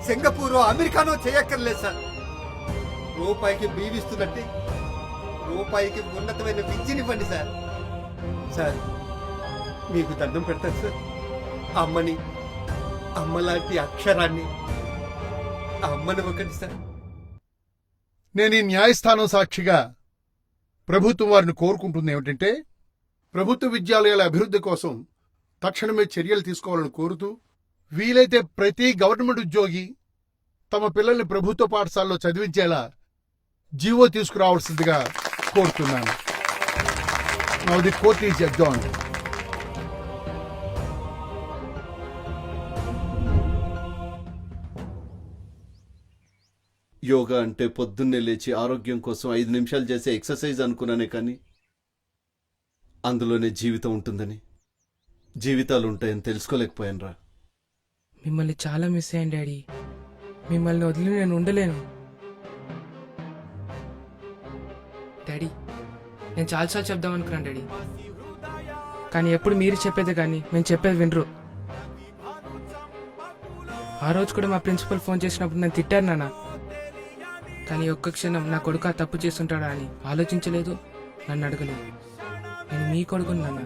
Speaker 4: సింగపూర్ అమెరికానో చేయక్కర్లేదు సార్. రూపాయికి బీవిస్తున్నట్టే రూపాయికి ఉన్నతమైన విద్యనివ్వండి సార్. సార్ మీకు దండం పెడతాను సార్. అమ్మని, అమ్మలాంటి అక్షరాన్ని అమ్మనివ్వకండి సార్.
Speaker 17: నేను ఈ న్యాయస్థానం సాక్షిగా ప్రభుత్వం వారిని కోరుకుంటుంది ఏమిటంటే, ప్రభుత్వ విద్యాలయాల అభివృద్ధి కోసం తక్షణమే చర్యలు తీసుకోవాలని కోరుతూ, వీలైతే ప్రతి గవర్నమెంట్ ఉద్యోగి తమ పిల్లల్ని ప్రభుత్వ పాఠశాలలో చదివించేలా జీవో తీసుకురావాల్సిందిగా కోరుతున్నాను. Now the court is adjourned.
Speaker 13: Yoga అంటే పొద్దున్నే లేచి ఆరోగ్యం కోసం 5 నిమిషాలు చేసే ఎక్సర్సైజ్ అనుకున్నానే కానీ అందులోనే జీవితం ఉంటుందని, జీవితాలు ఉంటాయని తెలుసుకోలేకపోయాను రా.
Speaker 3: మిమ్మల్ని చాలా మిస్ అయ్యాను డాడీ. మిమ్మల్ని వదిలి నేను ఉండలేను డాడీ. నేను చాలాసార్లు చెప్దాం అనుకున్నాను డాడీ, కానీ ఎప్పుడు మీరు చెప్పేది కానీ మేము చెప్పేది వినరు. ఆ రోజు కూడా మా ప్రిన్సిపల్ ఫోన్ చేసినప్పుడు నేను తిట్టాను నాన్న. కానీ ఒక్క క్షణం నా కొడుకు ఆ తప్పు చేస్తుంటాడా అని ఆలోచించలేదు, నన్ను అడగలేదు. నేను మీ కొడుకుని నాన్న.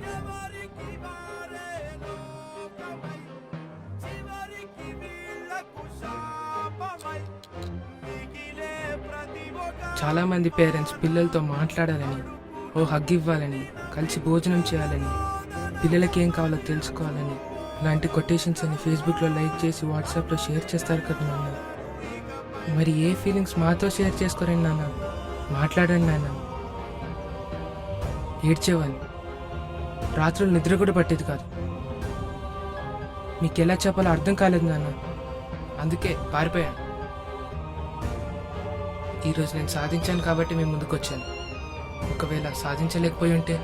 Speaker 3: చాలా మంది పేరెంట్స్ పిల్లలతో మాట్లాడాలని, ఓ హగ్ ఇవ్వాలని, కలిసి భోజనం చేయాలని, పిల్లలకి ఏం కావాలో తెలుసుకోవాలని అలాంటి కొటేషన్స్ అని ఫేస్బుక్లో లైక్ చేసి వాట్సాప్లో షేర్ చేస్తారు కదా నాన్న. మరి ఏ ఫీలింగ్స్ మాతో షేర్ చేసుకోరండి నాన్న. మాట్లాడండి నాన్న. ఏడ్చేవాడిని. రాత్రులు నిద్ర కూడా పట్టేది కాదు. మీకు ఎలా చెప్పాలో అర్థం కాలేదు నాన్న. అందుకే పారిపోయాను. ఈరోజు నేను సాధించాను కాబట్టి మేము ముందుకు వచ్చాను. ఒకవేళ సాధించలేకపోయి ఉంటే